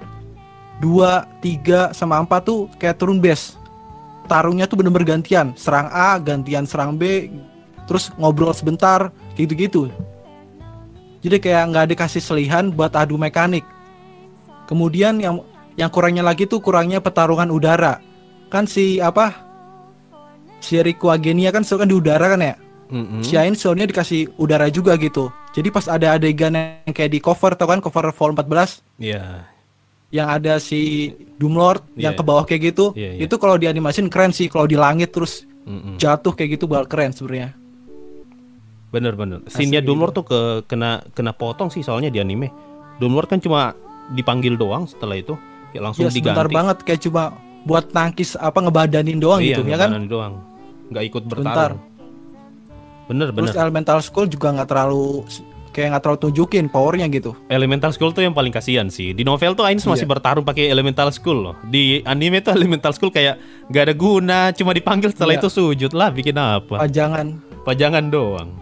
2, 3 sama 4 tuh kayak turun base. Tarungnya tuh benar-benar gantian. Serang A, gantian serang B, terus ngobrol sebentar, gitu-gitu. Jadi kayak nggak dikasih selihan buat adu mekanik. Kemudian yang kurangnya lagi tuh kurangnya pertarungan udara. Kan si Riku Agenia kan di udara kan ya. Si Ainz soalnya dikasih udara juga gitu. Jadi pas ada adegan yang kayak di cover cover vol 14. Iya. Yang ada si Doomlord yang ke bawah kayak gitu. Itu kalau di animasiin keren sih. Kalau di langit terus jatuh kayak gitu bakal keren sebenarnya. Bener. Scene-nya Doomlord tuh kena potong sih soalnya di anime. Doomlord kan cuma dipanggil doang, setelah itu ya langsung diganti. Sebentar banget kayak cuma buat nangkis ngebadanin doang gitu ya kan? Ngebadanin doang. Nggak ikut bertarung. Bener. Terus Elemental Skull juga nggak terlalu kayak nggak terlalu tunjukin powernya gitu. Elemental School tuh yang paling kasihan sih. Di novel tuh Ainz masih bertarung pakai Elemental School loh. Di anime tuh Elemental School kayak gak ada guna, cuma dipanggil setelah itu sujud lah, bikin apa? Pajangan doang.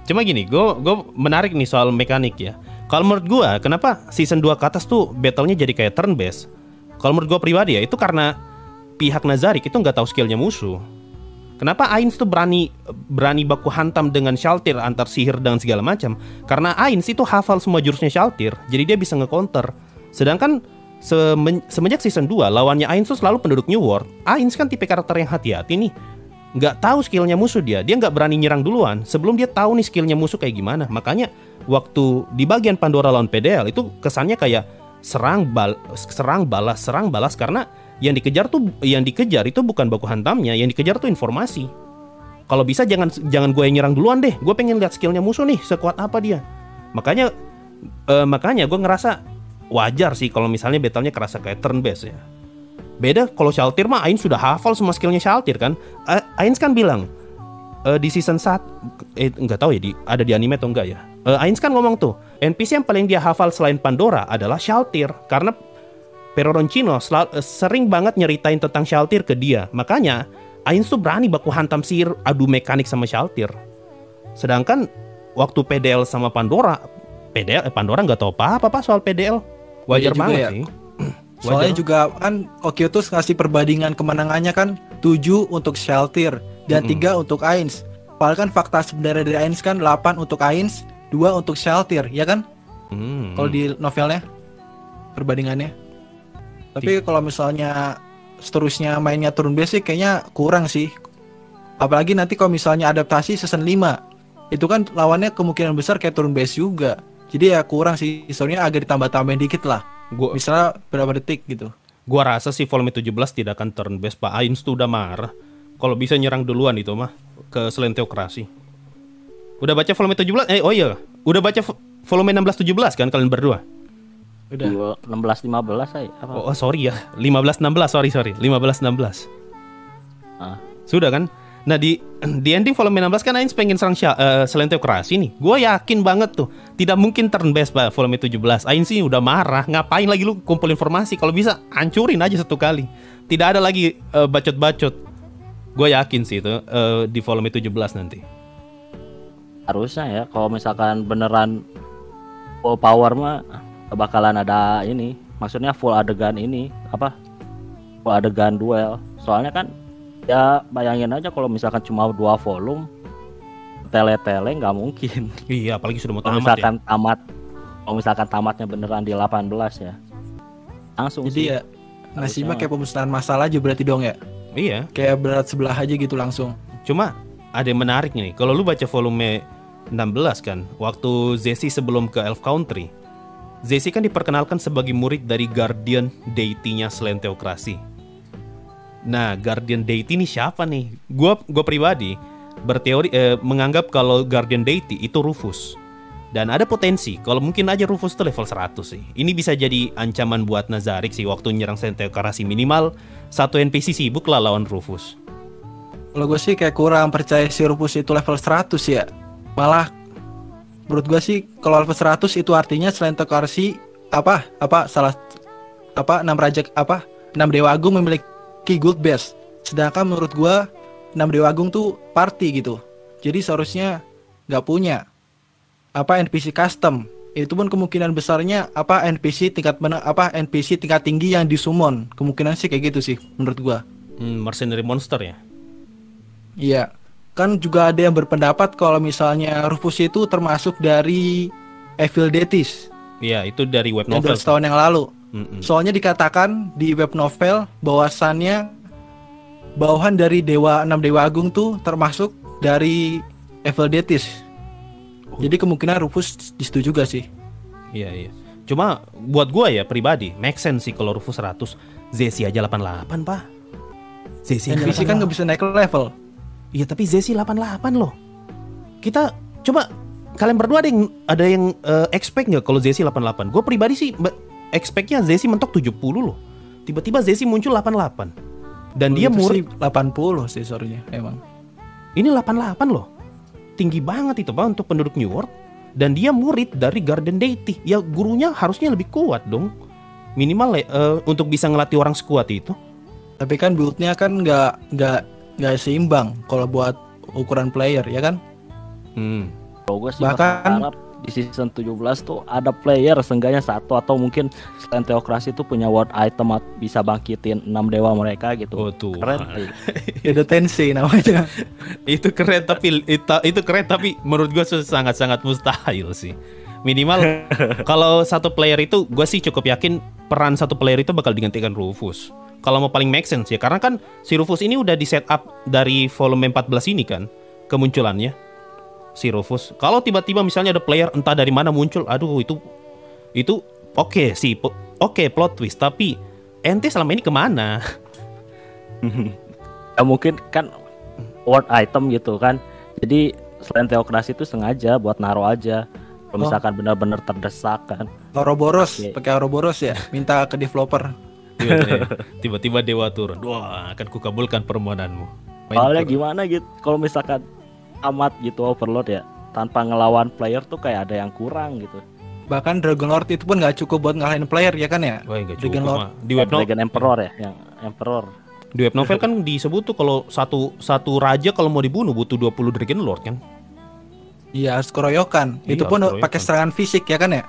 Cuma gini, gue menarik nih soal mekanik ya. Kalau menurut gue, kenapa season 2 ke atas tuh battle-nya jadi kayak turn based? Kalau menurut gue pribadi ya, itu karena pihak Nazarick itu nggak tahu skillnya musuh. Kenapa Ainz tuh berani baku hantam dengan Shaltir antar sihir dan segala macam? Karena Ainz itu hafal semua jurusnya Shaltir, jadi dia bisa nge-counter. Sedangkan semenjak season 2 lawannya Ainz tuh selalu penduduk New World. Ainz kan tipe karakter yang hati-hati nih. Nggak tahu skillnya musuh dia nggak berani nyerang duluan sebelum dia tahu nih skillnya musuh kayak gimana. Makanya waktu di bagian Pandora lawan PDL itu kesannya kayak serang balas karena yang dikejar itu bukan baku hantamnya, yang dikejar tuh informasi. Kalau bisa jangan gue yang nyerang duluan deh, gue pengen lihat skillnya musuh nih sekuat apa dia. Makanya gue ngerasa wajar sih kalau misalnya battle-nya kerasa kayak turn based ya. Beda kalau Shaltir mah Ainz sudah hafal semua skillnya Shaltir kan. Ainz kan bilang di season 1 nggak tahu ya ada di anime atau enggak ya. Ainz kan ngomong tuh NPC yang paling dia hafal selain Pandora adalah Shaltir, karena Peroroncino sering banget nyeritain tentang Shaltir ke dia. Makanya Ainz tuh berani baku hantam sihir adu mekanik sama Shaltir. Sedangkan waktu PDL sama Pandora nggak tahu apa-apa soal PDL. Wajar banget ya sih. Soalnya juga kan Okyotus ngasih perbandingan kemenangannya kan 7 untuk Shaltir dan 3 untuk Ainz. Padahal kan fakta sebenarnya dari Ainz kan 8 untuk Ainz, 2 untuk Shaltir, ya kan? Kalau di novelnya perbandingannya. Tapi kalau misalnya seterusnya mainnya turun base sih kayaknya kurang sih. Apalagi nanti kalau misalnya adaptasi season 5, itu kan lawannya kemungkinan besar kayak turun base juga. Jadi ya kurang sih, historinya agak ditambah-tambahin dikit lah. Misalnya berapa detik gitu. Gua rasa sih volume 17 tidak akan turn base. Pak Ainz tuh udah marah. Kalau bisa nyerang duluan itu mah ke Selenteokrasi. Udah baca volume 17? Udah baca volume 16-17 kan kalian berdua? Udah 16-15 saya. Sorry ya, 15-16, sorry 15-16. Sudah kan? Nah di ending volume 16 kan Ainz pengen serang Selenteokrasi nih. Gue yakin banget tuh tidak mungkin turn based Pak volume 17. Ainz sih udah marah. Ngapain lagi lu kumpul informasi? Kalau bisa hancurin aja satu kali. Tidak ada lagi bacot-bacot. Gue yakin sih itu di volume 17 nanti. Harusnya ya, kalau misalkan beneran full power mah bakalan ada ini, maksudnya full adegan ini, full adegan duel. Soalnya kan ya bayangin aja kalau misalkan cuma 2 volume tele-tele nggak mungkin. Iya, apalagi sudah mau kalau tamat misalkan ya. Kalau misalkan tamatnya beneran di 18 ya langsung. Jadi sih ya nasibnya kayak pemusnahan massal aja berarti dong ya. Iya, kayak berat sebelah aja gitu langsung. Cuma ada yang menarik nih, kalau lu baca volume 16 kan, waktu Zesi sebelum ke Elf Country, Zesi kan diperkenalkan sebagai murid dari Guardian Deity-nya Selenteokrasi. Nah, Guardian Deity ini siapa nih? Gua pribadi berteori menganggap kalau Guardian Deity itu Rufus. Dan ada potensi kalau mungkin aja Rufus itu level 100 sih. Ini bisa jadi ancaman buat Nazarick sih waktu nyerang Selenteokrasi. Minimal satu NPC sibuk lah lawan Rufus. Kalau gue sih kayak kurang percaya si Rufus itu level 100 ya. Malah menurut gue sih kalau level 100 itu artinya Selenteokrasi 6 Dewa Agung memiliki Gold Base. Sedangkan menurut gue 6 Dewa Agung tuh party gitu. Jadi seharusnya nggak punya NPC custom. Itu pun kemungkinan besarnya NPC tingkat tinggi yang disummon. Kemungkinan sih kayak gitu sih menurut gua. Mercenary monster ya. Iya. Kan juga ada yang berpendapat kalau misalnya Rufus itu termasuk dari Evil Deities. Iya, itu dari web novel. 2 tahun yang lalu. Soalnya dikatakan di web novel bahwasannya bawahan dari 6 Dewa Agung tuh termasuk dari Evil Deities. Jadi kemungkinan Rufus di situ juga sih. Iya. Cuma buat gua ya pribadi make sense sih kalau Rufus 100. Zesi aja 88, Pak. Zesi kan nggak bisa naik level. Iya, tapi Zesi 88 loh. Kita coba kalian berdua ada yang expect nggak kalau Zesi 88? Gua pribadi sih expectnya Zesi mentok 70 loh. Tiba-tiba Zesi muncul 88. Dan dia murid 80 sih sorenya emang. Ini 88 loh. Tinggi banget itu Pak untuk penduduk New World. dan dia murid dari Garden Deity. Ya gurunya harusnya lebih kuat dong. Minimal untuk bisa ngelatih orang sekuat itu. Tapi kan build-nya kan nggak seimbang kalau buat ukuran player ya kan. Kalau gue sih Bahkan- berharap di season 17 tuh ada player seenggaknya satu, atau mungkin selain teokrasi tuh punya world item bisa bangkitin 6 dewa mereka gitu. Oh tuh. Keren. Edo Tensei namanya. Itu keren tapi menurut gue sangat-sangat mustahil sih. Minimal kalau satu player itu gue sih cukup yakin peran satu player itu bakal digantikan Rufus. Kalau mau paling make sense ya, karena kan si Rufus ini udah di set up dari volume 14 ini kan kemunculannya si Rufus. Kalau tiba-tiba misalnya ada player entah dari mana muncul, aduh itu oke sih, oke plot twist, tapi ente selama ini kemana? Ya mungkin kan world item gitu kan. Jadi selain teokrasi itu sengaja buat naruh aja. Kalau misalkan benar-benar terdesak kan. Ouroboros, Oke. pakai Ouroboros ya, minta ke developer. Tiba-tiba dewa turun. Wah, akan kukabulkan permohonanmu. Main Soalnya turun. gimana gitu, kalau misalkan amat gitu overload ya, tanpa ngelawan player tuh kayak ada yang kurang gitu. Bahkan Dragon Lord itu pun nggak cukup buat ngalahin player ya kan ya. Wah, enggak Dragon cukup Lord. mah. Di web novel, Dragon Emperor ya, yang Emperor. di web novel kan disebut tuh kalau satu raja kalau mau dibunuh butuh 20 Dragon Lord kan. Iya, harus keroyokan. Iya, Itu pun harus pakai keroyokan. serangan fisik ya kan ya.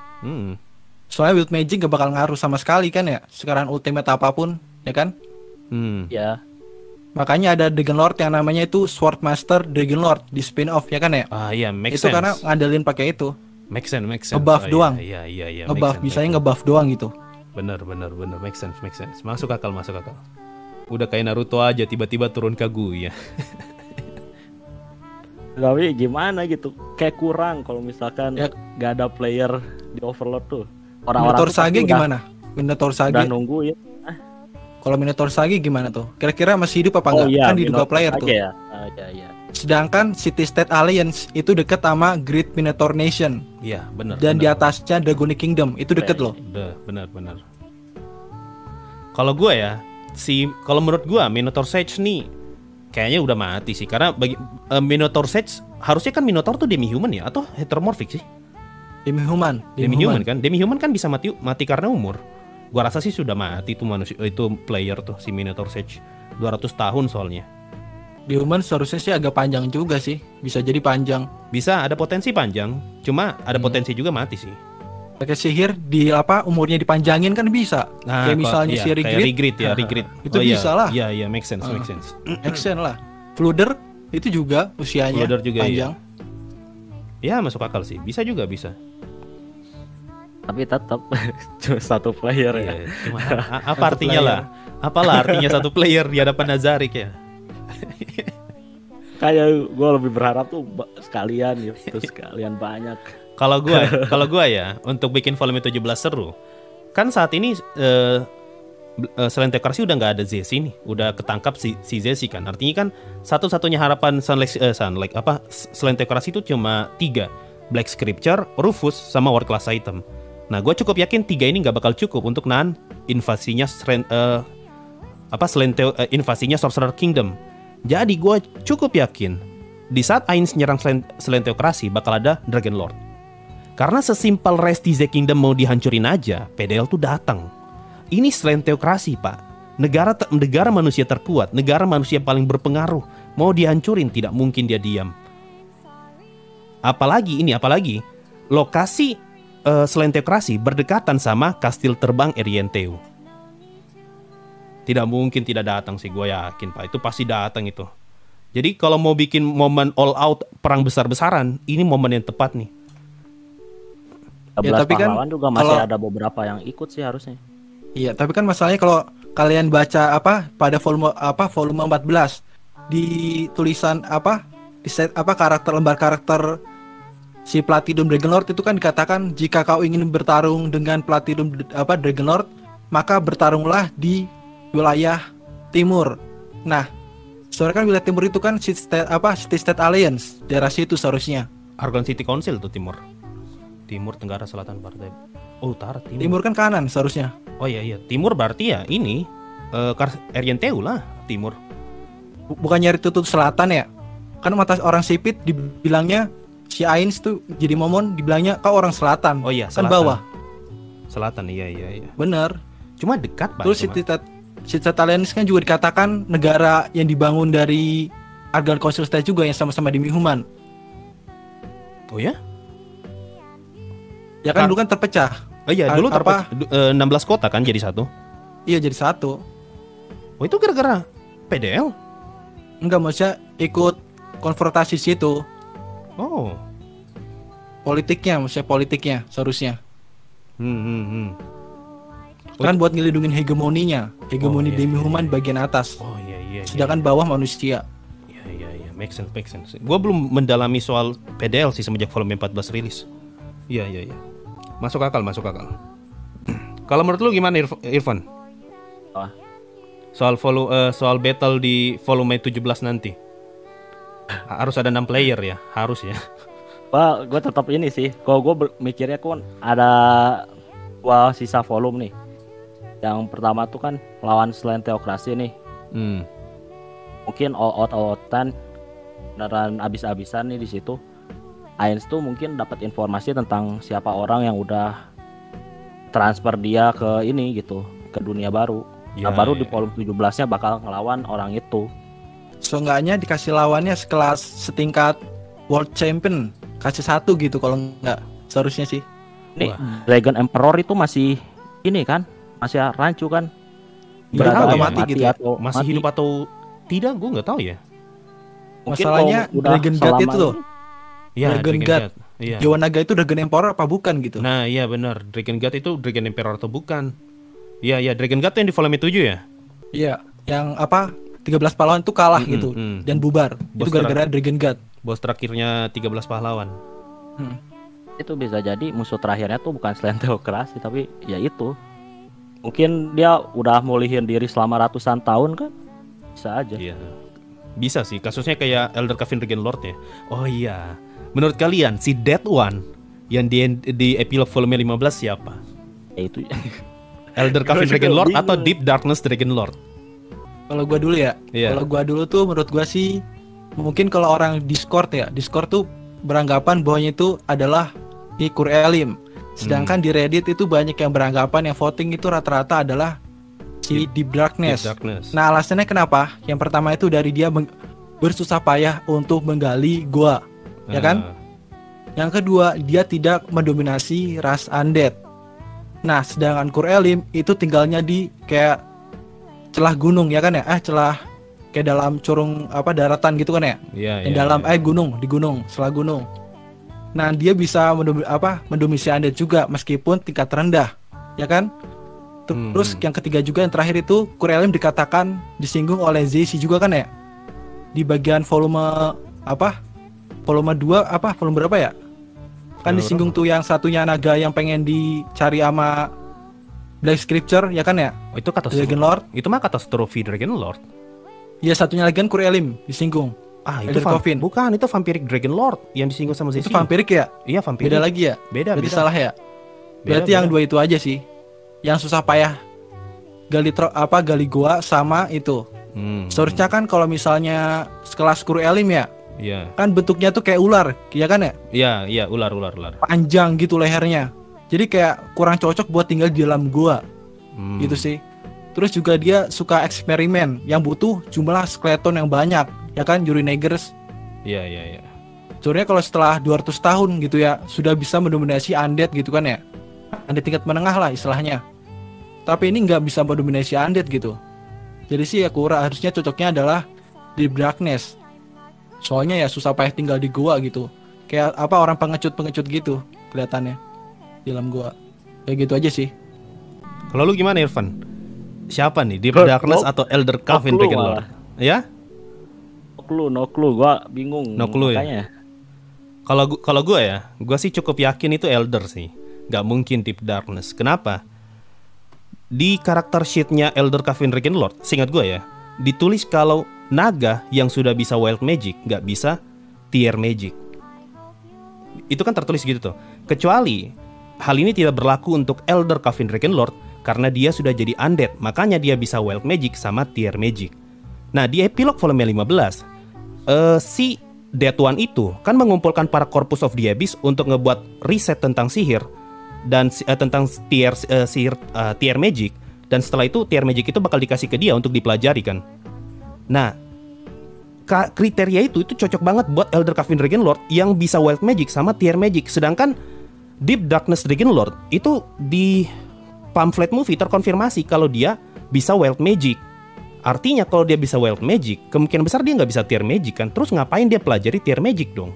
Soalnya build magic gak bakal ngaruh sama sekali kan ya. Sekarang ultimate apapun ya kan. Ya, Makanya ada Dragon Lord yang namanya itu Swordmaster Dragon Lord di spin-off ya kan ya. Ah iya, make Itu sense. karena ngandelin pakai itu. Make sense. Ngebuff Ah, doang. Iya, make Ngebuff, sense, bisanya make sense. ngebuff doang gitu. Bener, make sense. Masuk akal. Udah kayak Naruto aja tiba-tiba turun Kaguya. tapi gimana gitu, kayak kurang kalau misalkan Ya. gak ada player di overload tuh. Minotaur tuh Sage pasti gimana? Minotaur Sage. Udah nungguin. Kalau Minotaur Sage gimana tuh? Kira-kira masih hidup apa enggak? Kan diduga Minotaur player Sage tuh. ya. Iya. Sedangkan City State Alliance itu deket sama Great Minotaur Nation. Iya, bener. Dan di bener. atasnya Dragonic Kingdom. Itu deket loh. Udah, benar. Kalau gue ya, kalau menurut gue Minotaur Sage nih kayaknya udah mati sih, karena bagi Minotaur Sage harusnya kan Minotaur tuh demi-human ya atau heteromorphic sih? Demi-human. Demi-human kan? Demi-human kan bisa mati karena umur. Gua rasa sih sudah mati tuh manusia itu player tuh si Minotaur Sage. 200 tahun soalnya. Di human seharusnya sih agak panjang juga sih. Bisa jadi panjang. Bisa ada potensi panjang, cuma ada potensi juga mati sih. Pakai sihir di umurnya dipanjangin kan bisa. Kayak misalnya si kayak Rigrid. Rigrid. Itu bisa lah. Iya, make sense. Action lah. Flooder itu juga usianya Flooder juga, panjang. Ya masuk akal sih. Bisa juga bisa. Tapi tetap cuma satu player ya. Iya, cuma apa artinya lah? Apalah artinya satu player di hadapan Nazarik ya? Kayak gue lebih berharap tuh sekalian gitu, sekalian banyak. Kalau gua ya untuk bikin volume 17 seru. Kan saat ini selain teokrasi udah nggak ada Zesi nih, udah ketangkap si Zesi kan. Artinya kan satu-satunya harapan selain teokrasi itu cuma 3, Black Scripture, Rufus, sama World Class Item. Nah, gue cukup yakin 3 ini nggak bakal cukup untuk nahan invasinya invasinya Sorcerer Kingdom. Jadi gue cukup yakin di saat Ainz nyerang selain teokrasi bakal ada Dragon Lord. Karena sesimpel Resti Z Kingdom mau dihancurin aja, PDL tuh datang. Ini selain teokrasi, Pak. Negara manusia terkuat, negara manusia paling berpengaruh. Mau dihancurin tidak mungkin dia diam. Apalagi lokasi selain teokrasi berdekatan sama kastil terbang Erienteu. Tidak mungkin tidak datang sih, gue yakin Pak. Itu pasti datang itu. Jadi kalau mau bikin momen all out perang besar-besaran, ini momen yang tepat nih. 11 tapi kan pahlawan juga masih kalau- ada beberapa yang ikut sih harusnya. Iya, tapi kan masalahnya kalau kalian baca pada volume 14 di tulisan di set lembar karakter si Platinum Dragon Lord itu kan dikatakan jika kau ingin bertarung dengan Platinum Dragon Lord, maka bertarunglah di wilayah timur. Nah, soalnya kan wilayah timur itu kan City State Alliance, daerah situ seharusnya. Argon City Council tuh timur, tenggara, selatan, barat, utara, Timur kan kanan seharusnya. Oh iya, timur berarti ya ini Erienteu lah, timur. Bukan nyari tutut selatan ya? Kan mata orang sipit dibilangnya si Ainz tuh jadi momon dibilangnya kau orang selatan. Oh iya, kan selatan. bawah. Selatan, iya. Bener. Cuma dekat, Pak. Terus si Tatalianis kan juga dikatakan negara yang dibangun dari Argal Council State juga yang sama-sama demi-human. Oh ya? Ya kan dulu kan terpecah. Oh iya, dulu Apa? 16 kota kan jadi satu. Iya jadi satu. Oh itu gara-gara PDL? Enggak, maksudnya ikut konfrontasi situ. Oh. Maksudnya politiknya seharusnya. Kan Oh, buat ngelindungin hegemoninya. Hegemoni iya, demi-human bagian atas. Oh iya. Sedangkan bawah manusia. Iya. Make sense. Gua belum mendalami soal PDL sih semenjak volume 14 rilis. Iya. Masuk akal. Kalau menurut lu gimana Irfan? Apa? Soal battle di volume 17 nanti. Harus ada 6 player ya, harus ya. Gue tetap ini sih. Kalau gue mikirnya kan ada 2 sisa volume nih. Yang pertama tuh kan lawan selain teokrasi nih. Mungkin all-out-an beneran abis-abisan nih di situ. Ainz tuh mungkin dapat informasi tentang siapa orang yang udah transfer dia ke ini gitu, ke dunia baru. Nah baru di volume 17-nya bakal ngelawan orang itu. Seenggaknya dikasih lawannya sekelas setingkat World Champion, kasih 1 gitu kalau enggak seharusnya sih. Nih Dragon Emperor itu masih ini kan, masih rancu kan? Nggak tahu ya, mati gitu ya? atau Masih mati. hidup atau tidak, gue nggak tahu ya. Mungkin Masalahnya kalau udah Dragon God itu selama tuh. Iya, Dragon God. Iya. Dewa Naga itu Dragon Emperor apa bukan gitu? Nah, iya benar. Dragon God itu Dragon Emperor atau bukan? Iya, Dragon God yang di volume 7 ya? Iya, yang apa? 13 pahlawan itu kalah gitu dan bubar. Itu gara-gara Dragon God. Bos terakhirnya 13 pahlawan. Itu bisa jadi musuh terakhirnya tuh bukan selain teokrasi tapi ya itu. Mungkin dia udah mulihin diri selama ratusan tahun kan? Bisa aja. Iya. Bisa sih, kasusnya kayak Elder Coven Dragon Lord ya. Oh iya. Menurut kalian si Dead One yang di epilog volume 15 siapa? Ya itu. Elder Coven Gua juga Dragon Lord bingung. atau Deep Darkness Dragon Lord? Kalau gua dulu ya. Iya. Kalau gua dulu tuh menurut gua sih mungkin kalau orang Discord ya, Discord tuh beranggapan bahwa itu adalah Kur Elim. Sedangkan di Reddit itu banyak yang beranggapan yang voting itu rata-rata adalah si Deep Darkness. Deep Darkness. Nah, alasannya kenapa? Yang pertama itu dari dia bersusah payah untuk menggali gua, ya kan? Yang kedua, dia tidak mendominasi ras undead. Nah, sedangkan Kur Elim itu tinggalnya di kayak celah gunung, ya kan ya? Celah kayak dalam curung apa daratan gitu kan ya? Iya, Yang dalam gunung, di gunung, celah gunung. Nah, dia bisa mendominasi undead juga meskipun tingkat rendah, ya kan? Terus yang ketiga juga yang terakhir itu Kur Elim dikatakan disinggung oleh Zesi juga kan ya? Di bagian volume apa? Volume 2 apa? Volume berapa ya? Kan disinggung tuh yang satunya naga yang pengen dicari sama Black Scripture ya kan ya? Oh, itu kata Dragon Lord. Itu mah katastrophe Dragon Lord. Iya, satunya lagi kan Kur Elim disinggung. Itu Elder Coven. bukan, itu Vampiric Dragon Lord yang disinggung sama Zesi. Itu vampirik ya? Iya, vampirik. Beda lagi ya? Beda. Berarti salah ya? Berarti yang dua itu aja sih. Yang susah payah gali gua sama itu. Seharusnya kan kalau misalnya sekelas Kur Elim ya, Iya. kan bentuknya tuh kayak ular, ya kan ya? Iya, ular. Panjang gitu lehernya. Jadi kayak kurang cocok buat tinggal di dalam gua. Gitu sih. Terus juga dia suka eksperimen yang butuh jumlah skeleton yang banyak, ya kan, Urinagers. Iya. Sebenarnya kalau setelah 200 tahun gitu ya, sudah bisa mendominasi undead gitu kan ya. Undead tingkat menengah lah istilahnya. Tapi ini nggak bisa mendominasi undead gitu. Jadi sih Akura harusnya cocoknya adalah Deep Darkness. Soalnya ya susah payah tinggal di gua gitu. Kayak apa orang pengecut gitu kelihatannya di dalam gua. Kayak gitu aja sih. Kalau lu gimana Irfan? Siapa nih? Deep Gua- Darkness gua- atau Elder Coven clue Dragon Lord? malah. Ya? No clue, gua bingung. No clue ya? Makanya. Kalau gue ya, gue sih cukup yakin itu Elder sih. Gak mungkin Deep Darkness. Kenapa? Di karakter sheetnya Elder Coven Dragon Lord, seingat gue ya, ditulis kalau naga yang sudah bisa Wild Magic gak bisa Tier Magic. Itu kan tertulis gitu tuh. Kecuali hal ini tidak berlaku untuk Elder Coven Dragon Lord karena dia sudah jadi undead, makanya dia bisa Wild Magic sama Tier Magic. Nah, di epilog volume 15, si Dead One itu kan mengumpulkan para Corpus of the Abyss untuk ngebuat riset tentang sihir dan tentang tier magic, dan setelah itu tier magic itu bakal dikasih ke dia untuk dipelajari kan. Nah, kriteria itu cocok banget buat Elder Coven Dragonlord yang bisa wild magic sama tier magic. Sedangkan Deep Darkness Dragonlord itu di pamflet movie terkonfirmasi kalau dia bisa wild magic. Artinya kalau dia bisa wild magic, kemungkinan besar dia nggak bisa tier magic kan. Terus ngapain dia pelajari tier magic dong?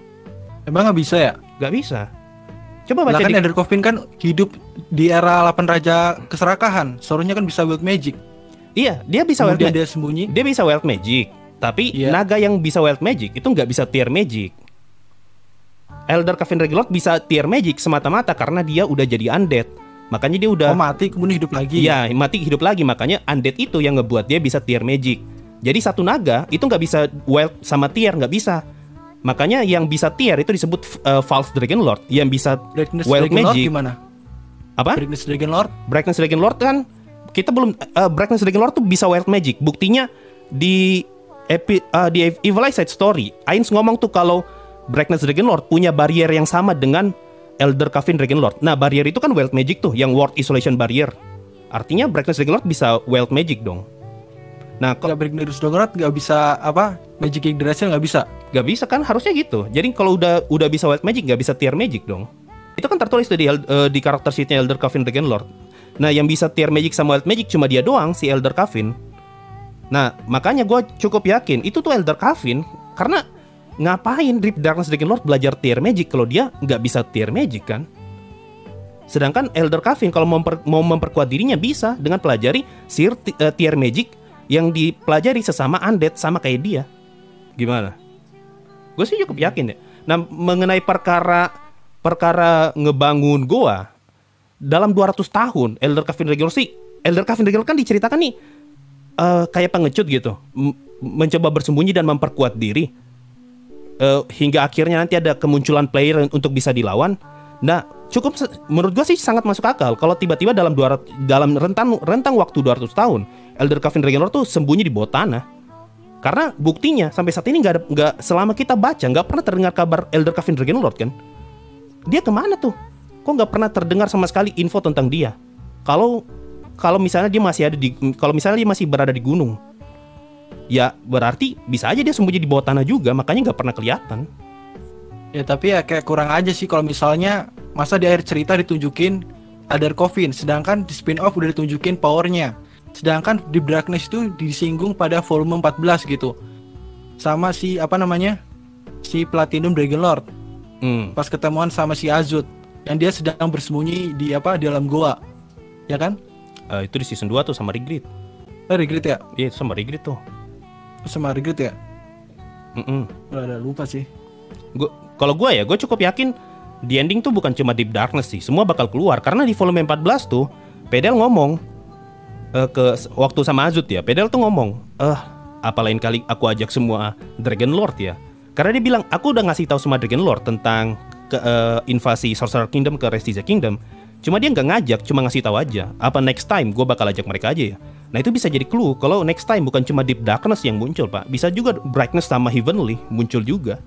Emang nggak bisa ya? Nggak bisa. Coba baca kan Elder Coven kan hidup di era 8 Raja Keserakahan. Seharusnya kan bisa wild magic. Iya, dia bisa wild magic. Dia sembunyi. Dia bisa wild magic. Tapi naga yang bisa wild magic itu nggak bisa tier magic. Elder Coven Dragonlord bisa tier magic semata-mata karena dia udah jadi undead. Makanya dia udah mati kemudian hidup lagi. Iya, mati hidup lagi. Makanya undead itu yang ngebuat dia bisa tier magic. Jadi satu naga itu nggak bisa wild sama tier, nggak bisa. Makanya yang bisa tier itu disebut False Dragonlord. Yang bisa Brightness wild Dragonlord magic gimana? Apa? Brightness Dragonlord? Brightness Dragonlord kan kita belum Brightness Dragonlord tuh bisa wild magic. Buktinya di Evil Eye Side Story, Ainz ngomong tuh kalau Brightness Dragonlord punya barrier yang sama dengan Elder Coven Dragonlord. Nah, barrier itu kan wild magic tuh, yang Ward Isolation Barrier. Artinya Brightness Dragonlord bisa wild magic dong. Nah, kok Brightness Dragonlord nggak bisa apa? Magic Yggdrasil nggak bisa? Nggak bisa kan, harusnya gitu. Jadi kalau udah bisa wild magic, nggak bisa tier magic dong. Itu kan tertulis tuh di karakter sheetnya Elder Coven Dragonlord. Nah, yang bisa tier magic sama wild magic cuma dia doang, si Elder Coven. Nah, makanya gue cukup yakin itu tuh Elder Coven. Karena ngapain Deep Darkness Dragonlord belajar tier magic kalau dia nggak bisa tier magic kan? Sedangkan Elder Coven kalau mau memperkuat dirinya bisa dengan pelajari tier magic yang dipelajari sesama undead sama kayak dia. Gimana? Gue sih cukup yakin ya. Nah, mengenai perkara ngebangun goa dalam 200 tahun Elder Coven Dragonlord kan diceritakan nih kayak pengecut gitu, mencoba bersembunyi dan memperkuat diri. Hingga akhirnya nanti ada kemunculan player untuk bisa dilawan. Nah, menurut gue sih sangat masuk akal kalau tiba-tiba dalam rentang waktu 200 tahun Elder Coven Dragonlord tuh sembunyi di bawah tanah. Karena buktinya sampai saat ini nggak selama kita baca nggak pernah terdengar kabar Elder Coven Dragonlord kan? Dia kemana tuh? Kok nggak pernah terdengar sama sekali info tentang dia? Kalau misalnya dia masih berada di gunung, ya berarti bisa aja dia sembunyi di bawah tanah juga, makanya nggak pernah kelihatan. Ya tapi ya kayak kurang aja sih kalau misalnya masa di akhir cerita ditunjukin Elder Coven, sedangkan di spin-off udah ditunjukin powernya. Sedangkan Deep Darkness itu disinggung pada volume 14 gitu. Sama si si Platinum Dragonlord. Pas ketemuan sama si Azut yang dia sedang bersembunyi di dalam goa. Ya kan? Itu di season 2 tuh sama Rigrid. Rigrid ya? Iya, sama Rigrid tuh. Sama Rigrid ya? Udah lupa sih. Kalau gue cukup yakin di ending tuh bukan cuma Deep Darkness sih, semua bakal keluar karena di volume 14 tuh Pedel ngomong waktu sama Azut ya, Pedel tuh ngomong, apa lain kali aku ajak semua Dragonlord ya? Karena dia bilang aku udah ngasih tahu semua Dragonlord tentang invasi Sorcerer Kingdom ke Restiza Kingdom. Cuma dia nggak ngajak, cuma ngasih tahu aja. Apa next time gue bakal ajak mereka aja ya? Nah itu bisa jadi clue kalau next time bukan cuma Deep Darkness yang muncul pak, bisa juga Brightness sama Heavenly muncul juga.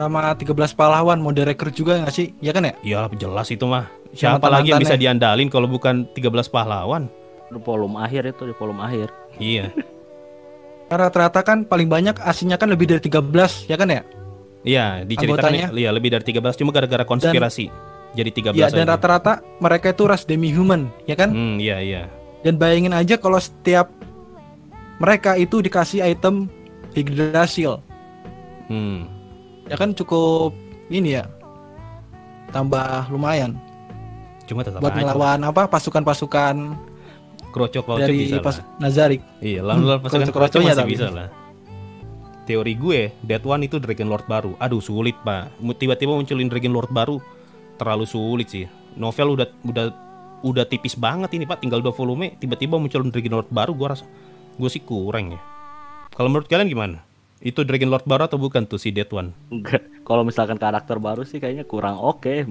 Sama 13 pahlawan mode rekrut juga nggak sih? Ya kan ya? Ya jelas itu mah. Siapa lagi yang bisa diandalin kalau bukan 13 pahlawan? Di volume akhir itu, di volume akhir. Iya. Karena rata-rata kan paling banyak aslinya kan lebih dari 13, ya kan ya? Iya, diceritakan ya lebih dari 13 cuma gara-gara konspirasi. Jadi 13 ya, dan rata-rata mereka itu ras demi-human, ya kan? Iya. Dan bayangin aja kalau setiap mereka itu dikasih item Yggdrasil. Ya kan cukup ini ya. Tambah lumayan. Cuma tetap buat melawan pasukan-pasukan Krocok dari bisa Nazarik. Iya, lawan pasukan Krocok masih bisa lah. Teori gue, Dead One itu Dragonlord baru. Aduh, sulit, Pak. Tiba-tiba munculin Dragonlord baru terlalu sulit sih. Novel udah tipis banget ini, Pak. Tinggal 2 volume, tiba-tiba munculin Dragonlord baru, gue sih kurang ya. Kalau menurut kalian gimana? Itu Dragonlord baru atau bukan tuh si Dead One? Enggak. Kalau misalkan karakter baru sih kayaknya kurang oke.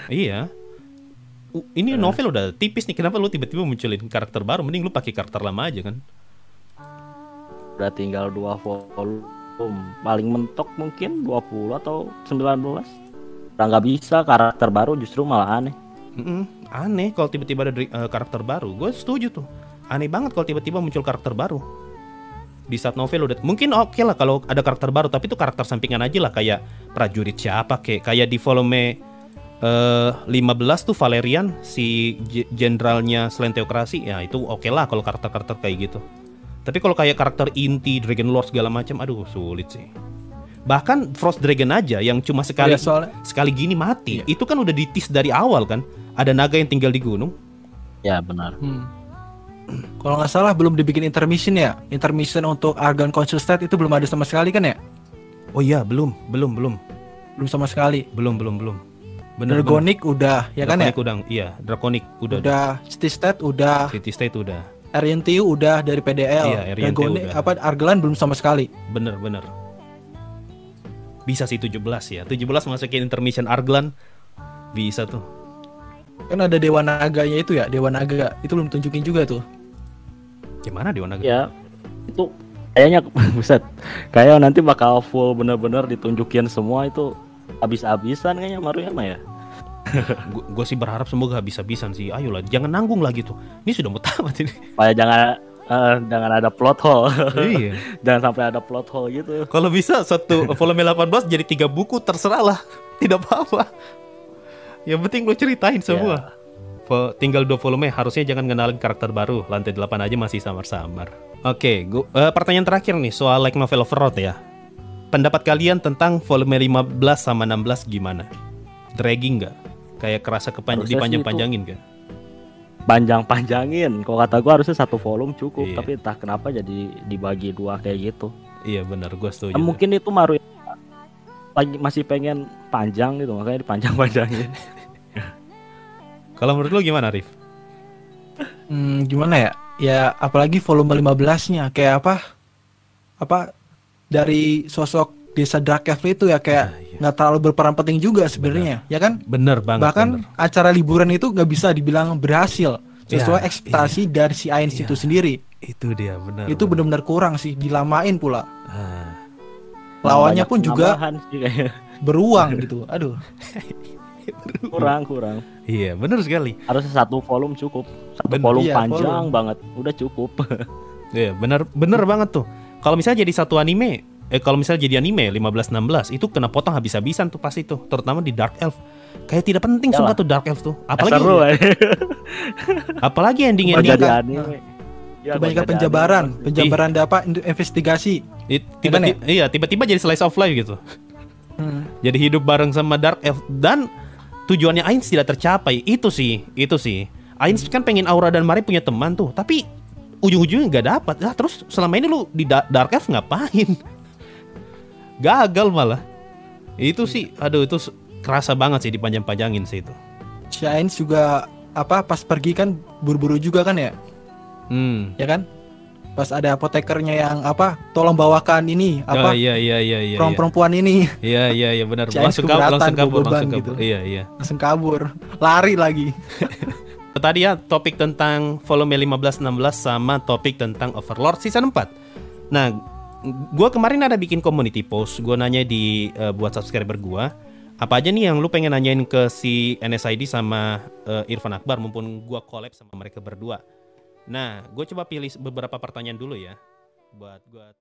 Iya. Ini novel udah tipis nih, kenapa lu tiba-tiba munculin karakter baru? Mending lu pakai karakter lama aja kan. Udah tinggal 2 volume Paling mentok mungkin 20 atau 19. Udah nggak bisa, karakter baru justru malah aneh. Aneh kalau tiba-tiba ada karakter baru. Gue setuju tuh. Aneh banget kalau tiba-tiba muncul karakter baru. Di saat novel udah mungkin oke lah kalau ada karakter baru, tapi itu karakter sampingan aja lah, kayak prajurit siapa kayak di volume 15 tuh Valerian, si jenderalnya Slenteokrasi. Ya itu oke lah kalau karakter-karakter kayak gitu. Tapi kalau kayak karakter inti Dragon Lord segala macam, aduh sulit sih. Bahkan Frost Dragon aja yang cuma sekali sekali gini mati, itu kan udah ditis dari awal kan. Ada naga yang tinggal di gunung. Ya benar. Kalau nggak salah belum dibikin intermission ya. Intermission untuk Argon Council State itu belum ada sama sekali kan ya? Oh iya, belum Sama sekali. Belum. Bener, Dragonic udah, ya kan ya? Draconic udah, iya. Draconic udah. City State udah. City State udah. RNTU udah dari PDL. Iya, RNTU Dragonic udah. Argelan belum sama sekali. Bener. Bisa sih 17 ya. 17 masukin intermission Arglan. Bisa tuh. Kan ada Dewa Naganya itu ya, Dewa Naga. Itu belum tunjukin juga tuh. Gimana Dewa Naga? Ya itu kayaknya buset. Kayak nanti bakal full bener-bener ditunjukin semua itu habis-habisan kayaknya Maruyama ya. Gue sih berharap semoga habis-habisan sih. Ayolah, jangan nanggung lah gitu. Ini sudah mau tamat ini. Supaya jangan ada plot hole. Iya. Jangan sampai ada plot hole gitu. Kalau bisa satu volume 18 jadi 3 buku terserah lah. Tidak apa-apa. Yang penting lo ceritain semua. Tinggal 2 volume, harusnya jangan ngenalin karakter baru. Lantai 8 aja masih samar-samar. Oke, pertanyaan terakhir nih soal light novel Overlord ya. Pendapat kalian tentang volume 15 sama 16 gimana? Dragging nggak? Kayak kerasa dipanjang-panjangin kan? Panjang-panjangin. Kalau kata gua harusnya 1 volume cukup, Iya. tapi entah kenapa jadi dibagi 2 kayak gitu. Iya benar, gue setuju. Mungkin itu Maruyama lagi masih pengen panjang gitu, makanya dipanjang-panjangin. Kalau menurut lo gimana, Rif? Gimana ya? Ya apalagi volume 15-nya kayak apa dari sosok desa Dark Elf itu ya kayak nggak terlalu berperan penting juga sebenarnya, ya kan? Bener banget. Bahkan acara liburan itu nggak bisa dibilang berhasil sesuai ekspektasi dari si Ains itu sendiri. Itu dia, benar. Itu benar-benar kurang sih, dilamain pula. Banyak Lawannya pun juga tambahan sih kayaknya. beruang gitu. Aduh. kurang. Iya, benar sekali. Harusnya 1 volume cukup. 1 Bener. volume Iya, panjang volume. banget, udah cukup. Iya, bener banget tuh. Kalau misalnya jadi satu anime, kalau misalnya jadi anime 15-16 itu kena potong habis-habisan tuh pasti tuh, terutama di Dark Elf. Kayak tidak penting sumpah tuh Dark Elf tuh. Apalagi Seru apalagi ending jadi Kebanyakan- anime. Ya, Kebanyakan gua jadi penjabaran apa investigasi. tiba-tiba jadi slice of life gitu. Jadi hidup bareng sama Dark Elf dan tujuannya Ainz tidak tercapai. Itu sih. Ainz kan pengen Aura dan Mari punya teman tuh, tapi ujung-ujungnya nggak dapat. Nah, terus selama ini lu di Dark Elf ngapain? Gagal malah. Itu sih, aduh itu kerasa banget sih dipanjang-panjangin sih itu. Si Ains juga pas pergi kan buru-buru juga kan ya? Ya kan? Pas ada apotekernya yang tolong bawakan ini Iya. perempuan ini. Iya benar. Si Ains keberatan, Langsung kabur. gitu. Iya. Langsung kabur, lari lagi. Tadi ya topik tentang volume 15-16 sama topik tentang Overlord season 4. Nah, gua kemarin ada bikin community post. Gua nanya buat subscriber gua, apa aja nih yang lu pengen nanyain ke si NSID sama Irfan Akbar mumpun gua collab sama mereka berdua. Nah, gue coba pilih beberapa pertanyaan dulu ya buat gua